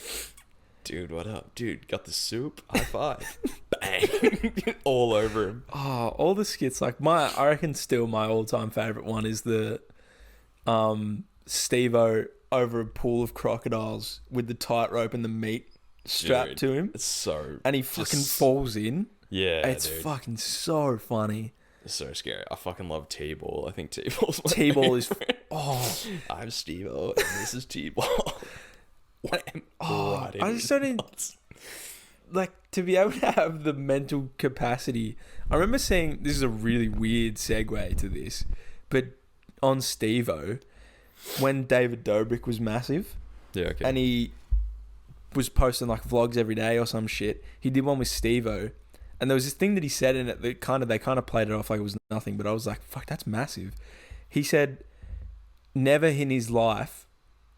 Dude, what up? Dude, got the soup? High five. Bang. All over him. Oh, all the skits. Like, I reckon still my all-time favourite one is the Steve-O over a pool of crocodiles with the tightrope and the meat strapped to him. It's so... And he fucking falls in. Yeah, it's fucking so funny. It's so scary. I fucking love T-Ball. I think T-Ball's my T-Ball is... I'm Steve-O and this is T-Ball. I just don't... Like, to be able to have the mental capacity... I remember seeing... This is a really weird segue to this. But on Steve-O, when David Dobrik was massive... Yeah, okay. And he was posting, like, vlogs every day or some shit. He did one with Steve-O. And there was this thing that he said in it that they kind of played it off like it was nothing. But I was like, fuck, that's massive. He said, never in his life...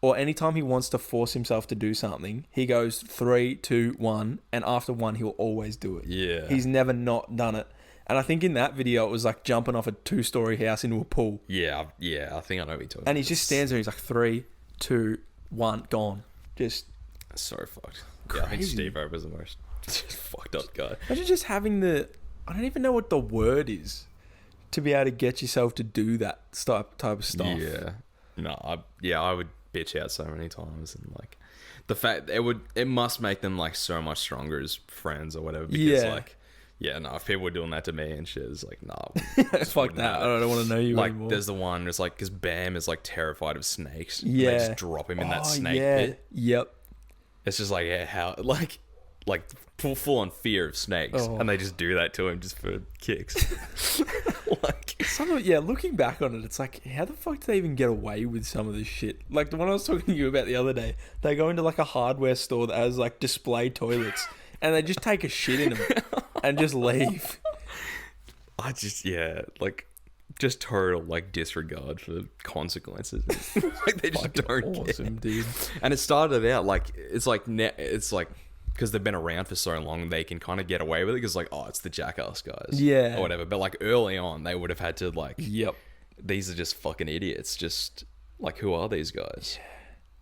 or anytime he wants to force himself to do something, he goes 3, 2, 1, and after 1, he'll always do it. Yeah. He's never not done it. And I think in that video, it was like jumping off a 2-story house into a pool. Yeah, I think I know what you're talking about. And he just stands there, he's like 3, 2, 1, gone. Just... That's so fucked. Crazy. Yeah, I think Steve-O was the most fucked up guy. Imagine just having I don't even know what the word is, to be able to get yourself to do that type of stuff. Yeah. No, I would bitch out so many times, and like the fact it must make them like so much stronger as friends or whatever. Because like, yeah, no, if people were doing that to me and shit, it's like, nah, fuck that. I don't want to know you like, anymore. there's the one. It's like because Bam is like terrified of snakes. Yeah, and they just drop him in that snake pit. Yep. It's just like, yeah, how like full on fear of snakes, and they just do that to him just for kicks. Like some of it, looking back on it, it's like, how the fuck did they even get away with some of this shit? Like the one I was talking to you about the other day, they go into like a hardware store that has like display toilets, and they just take a shit in them and just leave. I just like just total like disregard for consequences. Like they just don't awesome, care. Dude. And it started out like it's like because they've been around for so long, they can kind of get away with it because like, oh, it's the Jackass guys, or whatever. But like early on, they would have had to like, these are just fucking idiots. Just like, who are these guys?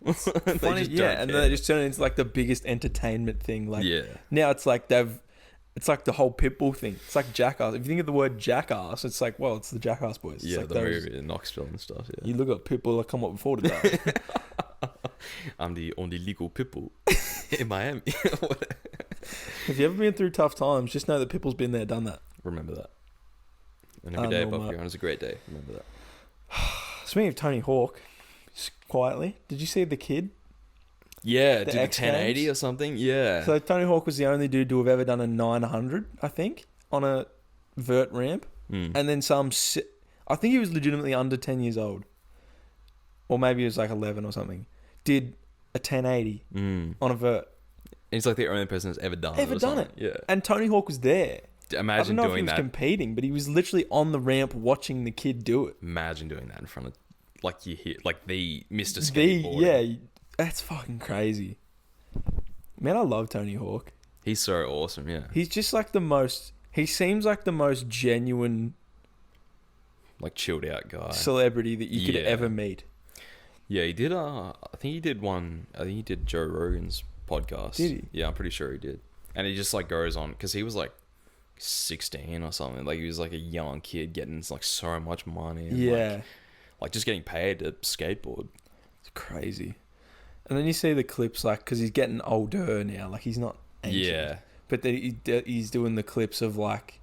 Funny, and then they just turn it into like the biggest entertainment thing. Like, now it's like it's like the whole Pitbull thing. It's like Jackass. If you think of the word Jackass, it's like, well, it's the Jackass boys. It's like the movie in Knoxville and stuff. Yeah, you look at Pitbull that come up before today. I'm the only legal Pitbull in Miami. If you ever been through tough times, just know that Pitbull's been there, done that. Remember that. And every day above ground is a great day. Remember that. Speaking of Tony Hawk, quietly, did you see the kid? Yeah, did the 1080 or something? Yeah. So Tony Hawk was the only dude to have ever done a 900, I think, on a vert ramp. And then I think he was legitimately under 10 years old. Or maybe he was like 11 or something. Did a 1080 on a vert. And he's like the only person that's ever done it. Yeah. And Tony Hawk was there. Imagine I don't know doing if he was competing, but he was literally on the ramp watching the kid do it. Imagine doing that in front of, like, you hear, like the Mr. Skateboard. That's fucking crazy. Man, I love Tony Hawk. He's so awesome, yeah. He's just like he seems like the most genuine, like, chilled out guy. Celebrity that you could ever meet. Yeah, he did, I think he did Joe Rogan's podcast. Did he? Yeah, I'm pretty sure he did. And he just, like, goes on, because he was, like, 16 or something. Like, he was, like, a young kid getting, like, so much money. And, like, just getting paid to skateboard. It's crazy. And then you see the clips, like, because he's getting older now. Like, he's not ancient. Yeah. But he's doing the clips of, like,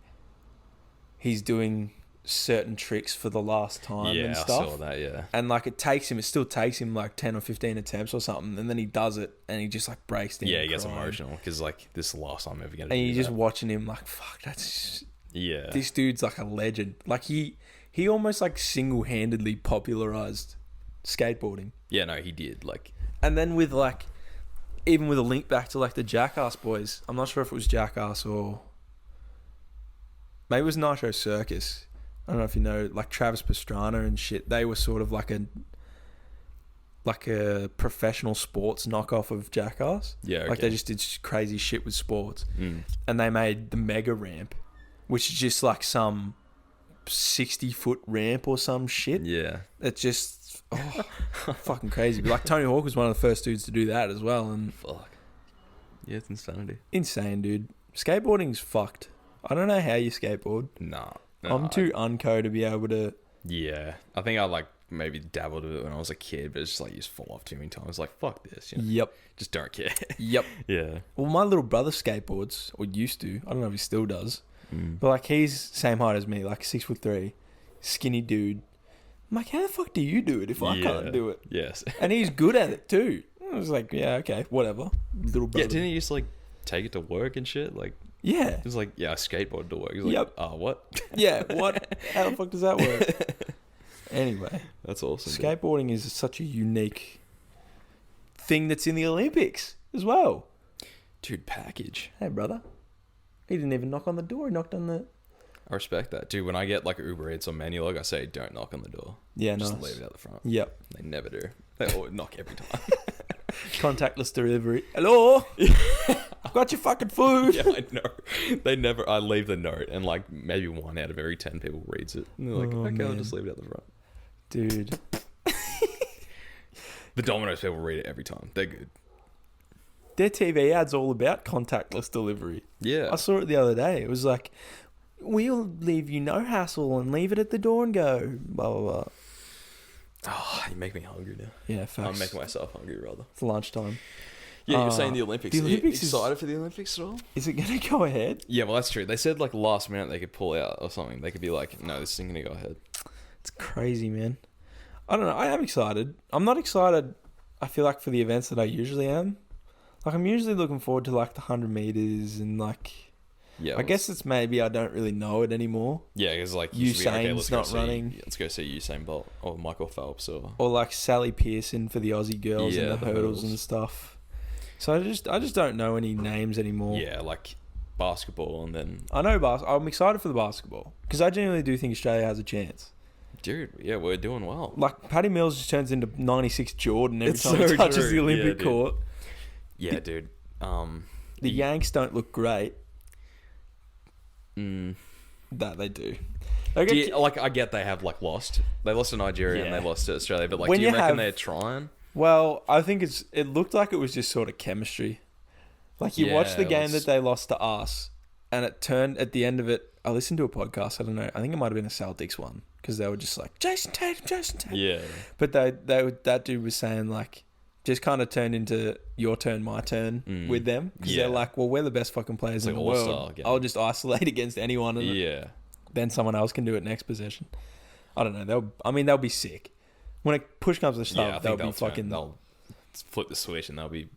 he's doing certain tricks for the last time and stuff. I saw that, yeah. And, like, it still takes him, like, 10 or 15 attempts or something. And then he does it, and he just, like, breaks down. Yeah, he gets emotional, because, like, this is the last time I'm ever going to do that. And you're just watching him, like, fuck, that's... Yeah. This dude's, like, a legend. Like, he almost, like, single-handedly popularized skateboarding. Yeah, no, he did, like... And then with, like, even with a link back to, like, the Jackass boys, I'm not sure if it was Jackass or... Maybe it was Nitro Circus. I don't know if you know, like, Travis Pastrana and shit. They were sort of like a professional sports knockoff of Jackass. Yeah, okay. Like, they just did crazy shit with sports. And they made the mega ramp, which is just, like, some 60-foot ramp or some shit. Yeah. It's just... Oh, fucking crazy. But like Tony Hawk was one of the first dudes to do that as well. And fuck. Yeah, it's insanity. Insane, dude. Skateboarding's fucked. I don't know how you skateboard. Nah. I'm too unco to be able to... Yeah. I think I like maybe dabbled with it when I was a kid, but it's just like you just fall off too many times. Like, fuck this. You know? Yep. Just don't care. Yep. Yeah. Well, my little brother skateboards, or used to. I don't know if he still does. But like he's same height as me, like 6'3", skinny dude. I'm like, how the fuck do you do it if I can't do it? Yes. And he's good at it too. I was like, yeah, okay, whatever. Little brother. Yeah, didn't he just like take it to work and shit? Like, yeah. It was like, I skateboard to work. He was like, what? Yeah, what? How the fuck does that work? Anyway. That's awesome. Skateboarding is such a unique thing that's in the Olympics as well. Dude, package. Hey, brother. He didn't even knock on the door. He knocked on the... I respect that. Dude, when I get like Uber Eats or Menulog, I say don't knock on the door. Yeah, just leave it out the front. Yep. They never do. They always knock every time. Contactless delivery. Hello? I've got your fucking food. Yeah, I know. They never... I leave the note and like maybe 1 out of every 10 people reads it. And they're like, okay, man. I'll just leave it out the front. Dude. The Domino's people read it every time. They're good. Their TV ad's all about contactless delivery. Yeah. I saw it the other day. It was like... We'll leave you no hassle and leave it at the door and go, blah, blah, blah. Oh, you make me hungry now. Yeah, facts. I'm making myself hungry, rather. It's lunchtime. Yeah, you're saying the Olympics. the Olympics Are you excited for the Olympics at all? Is it going to go ahead? Yeah, well, that's true. They said, like, last minute they could pull out or something. They could be like, no, this isn't going to go ahead. It's crazy, man. I don't know. I am excited. I'm not excited, I feel like, for the events that I usually am. Like, I'm usually looking forward to, like, the 100 meters and, like... Yeah, I guess it's maybe I don't really know it anymore. Yeah, because, like, Usain's not running. Let's go see Usain Bolt or Michael Phelps or... Or, like, Sally Pearson for the Aussie girls and the hurdles and stuff. So I just don't know any names anymore. Yeah, like basketball and then... I know I'm excited for the basketball because I genuinely do think Australia has a chance. Dude, yeah, we're doing well. Like, Paddy Mills just turns into 96 Jordan every It's time he so touches true. the Olympic Yeah, court. Yeah, dude. The Yanks don't look great. That they do. Like, I get they have, like, lost. They lost to Nigeria and they lost to Australia, but, like, When do you you reckon have- they're trying? Well, I think it looked like it was just sort of chemistry. Like, you watch the game that they lost to us, and it turned at the end of it. I listened to a podcast. I don't know. I think it might have been a Celtics one because they were just like Jason Tatum. Yeah. But that dude was saying, like, just kind of turned into your turn, my turn with them because they're like, well, we're the best fucking players in the world. Game. I'll just isolate against anyone, and then someone else can do it next possession. I don't know. They'll be sick. When it push comes to shove, they'll be fucking. They'll flip the switch and they'll be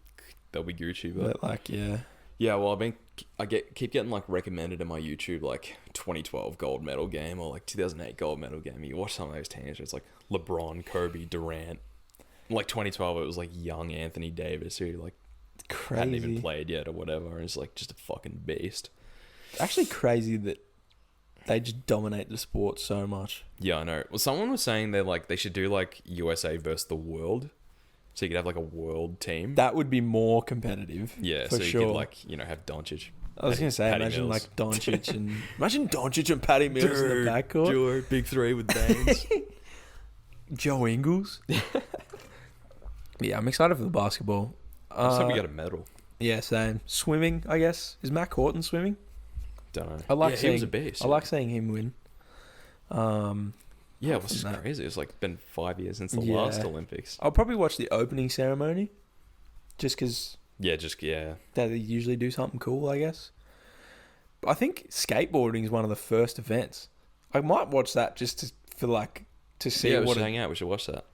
Gucci. But like, yeah. Yeah, well, keep getting, like, recommended in my YouTube, like, 2012 gold medal game or, like, 2008 gold medal game. You watch some of those teenagers, it's like LeBron, Kobe, Durant. Like, 2012, it was, like, young Anthony Davis who, like, hadn't even played yet or whatever, and is, like, just a fucking beast. Actually crazy that they just dominate the sport so much. Yeah, I know. Well, someone was saying they should do, like, USA versus the world. So you could have, like, a world team. That would be more competitive. Yeah, for so you sure. could, like, have Doncic. I was going to say, imagine, like, Doncic and Paddy Mills in the backcourt. Big three with bangs. Joe Ingles. Yeah, I'm excited for the basketball. I just hope we get a medal. Yeah, same. Swimming, I guess. Is Matt Horton swimming? Don't know. I like he was a beast. I like seeing him win. Yeah, it was crazy. It's like been 5 years since the last Olympics. I'll probably watch the opening ceremony, just because. Yeah, they usually do something cool, I guess. But I think skateboarding is one of the first events. I might watch that just to see. Yeah, we should hang out. We should watch that.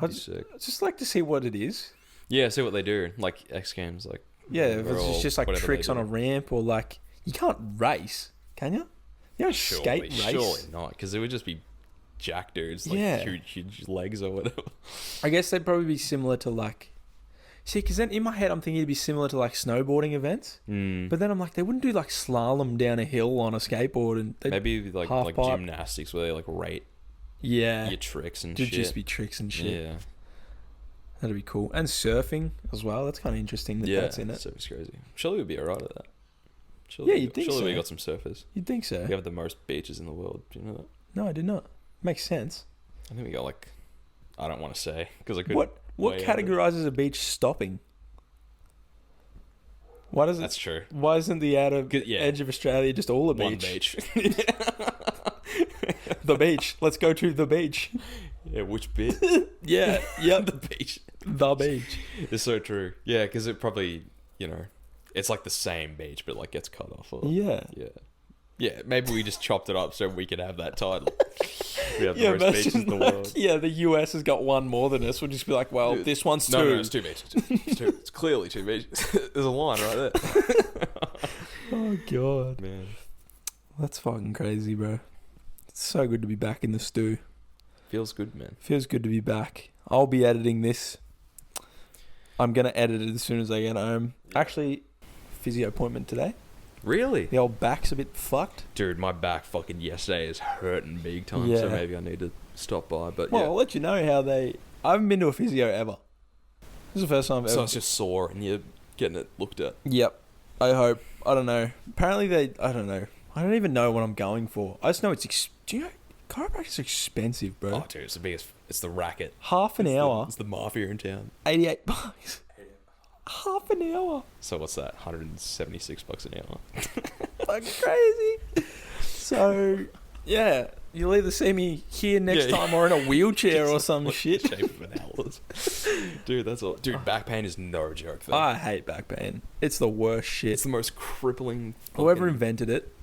I'd just like to see what it is. Yeah, see what they do. Like X Games, like if it's just like tricks on a ramp or like you can't race, can you? You don't skate race. Surely not, because it would just be jack dudes, like huge legs or whatever. I guess they'd probably be similar to like. See, because then in my head I'm thinking it'd be similar to like snowboarding events, but then I'm like they wouldn't do like slalom down a hill on a skateboard and maybe like gymnastics where they like rate your tricks and shit. It'd just be tricks and shit. Yeah, that'd be cool. And surfing as well. That's kind of interesting that's in it. Surfing's crazy. Surely we'd be alright at that. You'd think so. Surely we got some surfers. You'd think so. We have the most beaches in the world. Do you know that? No, I did not. Makes sense. I think we got like, I don't want to say because I could. What categorizes a beach stopping? Why does it? That's true. Why isn't the outer edge of Australia just all a beach? One beach. The beach. Let's go to the beach. Yeah, which bit? Yeah, the beach. The beach. It's so true. Yeah, because it probably, it's like the same beach, but like gets cut off. Yeah. Maybe we just chopped it up so we could have that title. We have the most beaches in the world. Yeah, the US has got one more than us. We'll just be like, well, this one's two. No, it's two beaches. It's clearly two beaches. There's a line right there. Oh, God. Man. That's fucking crazy, bro. It's so good to be back in the stew. Feels good, man. Feels good to be back. I'll be editing this. I'm going to edit it as soon as I get home. Actually, physio appointment today. Really? The old back's a bit fucked. Dude, my back fucking yesterday is hurting big time, so maybe I need to stop by. But I'll let you know how I haven't been to a physio ever. This is the first time ever. So it's just sore and you're getting it looked at. Yep. I hope. I don't know. Apparently I don't know. I don't even know what I'm going for. I just know do you know, chiropractic's expensive, bro. Oh, dude, it's the racket. Half an hour. It's the mafia in town. $88. Half an hour. So what's that? $176 an hour. Fucking crazy. So Yeah, you'll either see me here next time or in a wheelchair or some shit. Shape of an hour's. Dude, that's all. Dude, back pain is no joke. Though. I hate back pain. It's the worst shit. It's the most crippling. Whoever invented it.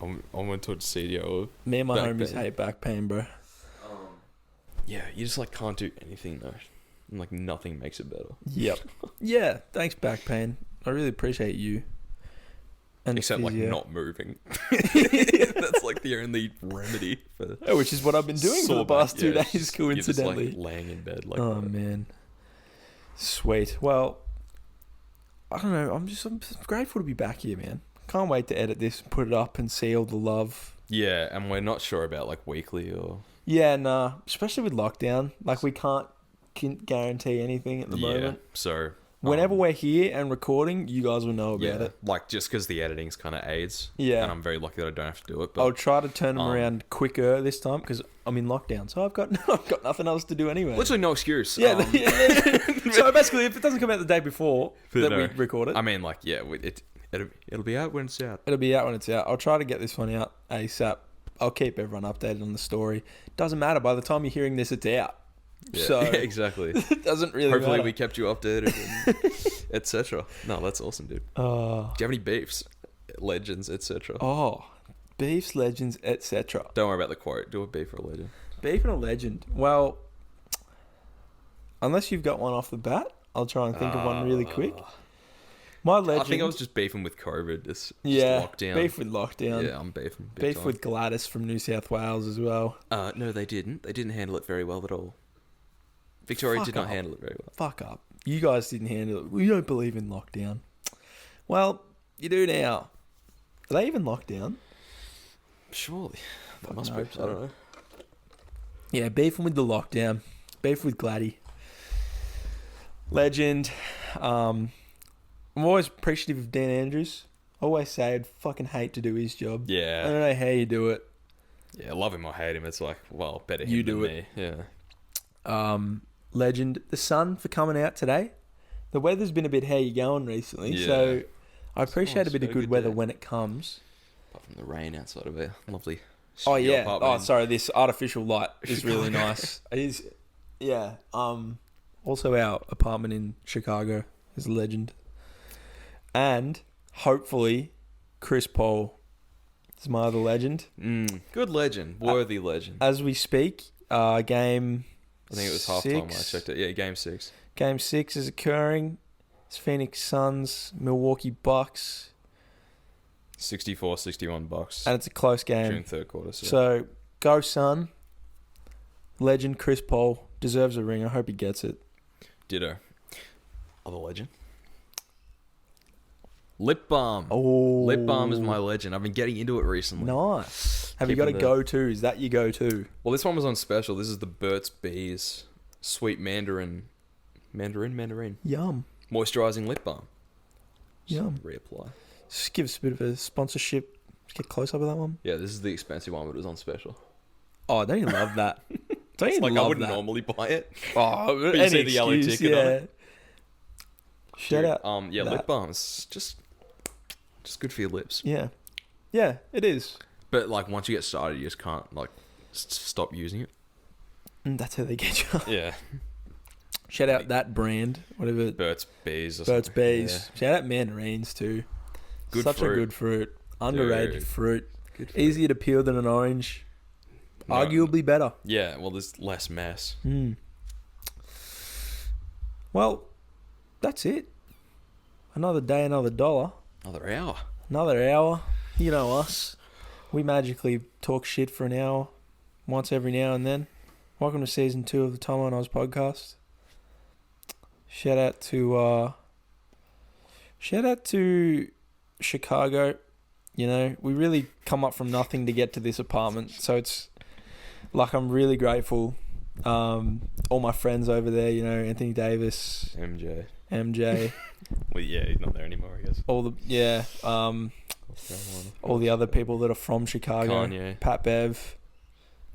I went to a CDO. Me and my homies hate back pain, bro. Yeah, you just like can't do anything though. And, like nothing makes it better. Yep. Yeah, thanks back pain. I really appreciate you. And except like not moving. That's like the only remedy for. Oh, which is what I've been doing for the past 2 days, coincidentally. You're just like laying in bed. Like, oh man, sweet. Well, I don't know. I'm grateful to be back here, man. Can't wait to edit this, put it up, and see all the love. Yeah, and we're not sure about like weekly or. Yeah, nah. Especially with lockdown, like we can't guarantee anything at the moment. So. Whenever we're here and recording, you guys will know about it. Like just because the editing's kind of aids. Yeah. And I'm very lucky that I don't have to do it. But, I'll try to turn them around quicker this time because I'm in lockdown, so I've got nothing else to do anyway. Literally no excuse. Yeah. So basically, if it doesn't come out the day before we record it, I mean, like, yeah, it'll be out when it's out. It'll be out when it's out. I'll try to get this one out ASAP. I'll keep everyone updated on the story. Doesn't matter. By the time you're hearing this, it's out. Yeah, so exactly. It doesn't really Hopefully matter. we kept you updated, etc. No, that's awesome, dude. Do you have any beefs, legends, etc.? Oh, beefs, legends, etc. Don't worry about the quote. Do a beef or a legend. Beef and a legend. Well, unless you've got one off the bat, I'll try and think of one really quick. My legend. I think I was just beefing with COVID. Just lockdown. Beef with lockdown. Yeah, I'm beefing. Beef with Gladys from New South Wales as well. No, they didn't. They didn't handle it very well at all. Victoria did not handle it very well. Fuck up. You guys didn't handle it. We don't believe in lockdown. Well, you do now. Are they even locked down? Surely. That must be. I don't know. Yeah, beefing with the lockdown. Beef with Gladdy. Legend. I'm always appreciative of Dan Andrews. I always say I'd fucking hate to do his job. Yeah. I don't know how you do it. Yeah, love him or hate him. It's like, well, better him You than do me. Yeah. Legend. The sun for coming out today. The weather's been a bit how you going recently, Yeah. so I appreciate a bit of good weather day. when it comes. Apart from the rain outside of our lovely Oh yeah. apartment. Oh, sorry. This artificial light is really nice. It is. Yeah. Also, our apartment in Chicago is a legend, and hopefully, Chris Paul is my other legend. Good legend, worthy legend. As we speak, game. I think it was halftime when I checked it. Yeah, game 6. Game 6 is occurring. It's Phoenix Suns, Milwaukee Bucks. 64-61 Bucks. And it's a close game. During third quarter. So, go Sun. Legend Chris Paul deserves a ring. I hope he gets it. Ditto. Other legend. Lip balm. Oh. Lip balm is my legend. I've been getting into it recently. Nice. Have you got a go-to? Is that your go-to? Well, this one was on special. This is the Burt's Bees Sweet Mandarin. Yum. Moisturizing lip balm. Yum. Reapply. Just give us a bit of a sponsorship. Just get close up with that one. Yeah, this is the expensive one, but it was on special. Oh, don't you love that? Don't you Like, love I wouldn't that? normally buy it. Oh, But you any see the yellow excuse, ticket on yeah. it. Shout Dude, out. yeah, that. lip balm is just good for your lips. Yeah. Yeah, it is. But like once you get started, you just can't like stop using it. And that's how they get you. Yeah. Shout out that brand, whatever. Burt's Bees. Or Burt's something. Bees. Shout out mandarins too. Good Such fruit. a good fruit. Underrated Dude. fruit. Good fruit. Easier to peel than an orange. No. Arguably better. Yeah, well, there's less mass. Well, that's it. Another day, another dollar. Another hour. Another hour. You know us. We magically talk shit for an hour once every now and then. Welcome to season 2 of the Thommo and Oz podcast. Shout out to Chicago. You know, we really come up from nothing to get to this apartment, so it's like I'm really grateful. All my friends over there, you know, Anthony Davis, MJ. Well, yeah, he's not there anymore, I guess. All the other people that are from Chicago. Kanye. Pat Bev.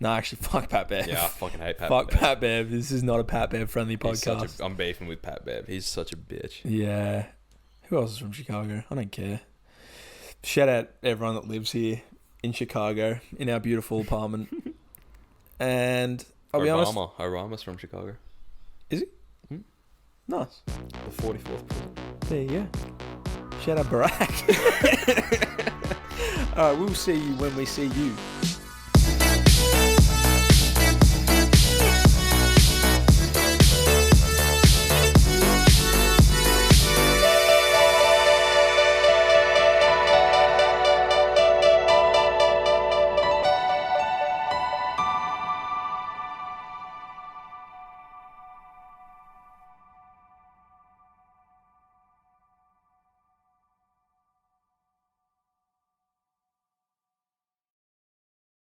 No, actually, fuck Pat Bev. Yeah, I fucking hate Pat Fuck Bev. Pat Bev. This is not a Pat Bev friendly podcast. I'm beefing with Pat Bev. He's such a bitch. Yeah. Who else is from Chicago? I don't care. Shout out everyone that lives here. in Chicago in our beautiful apartment. And I'll be honest. Obama's from Chicago. Is he? Hmm? Nice. The 44th president. There you go. Shout out Barack. All right, we'll see you when we see you.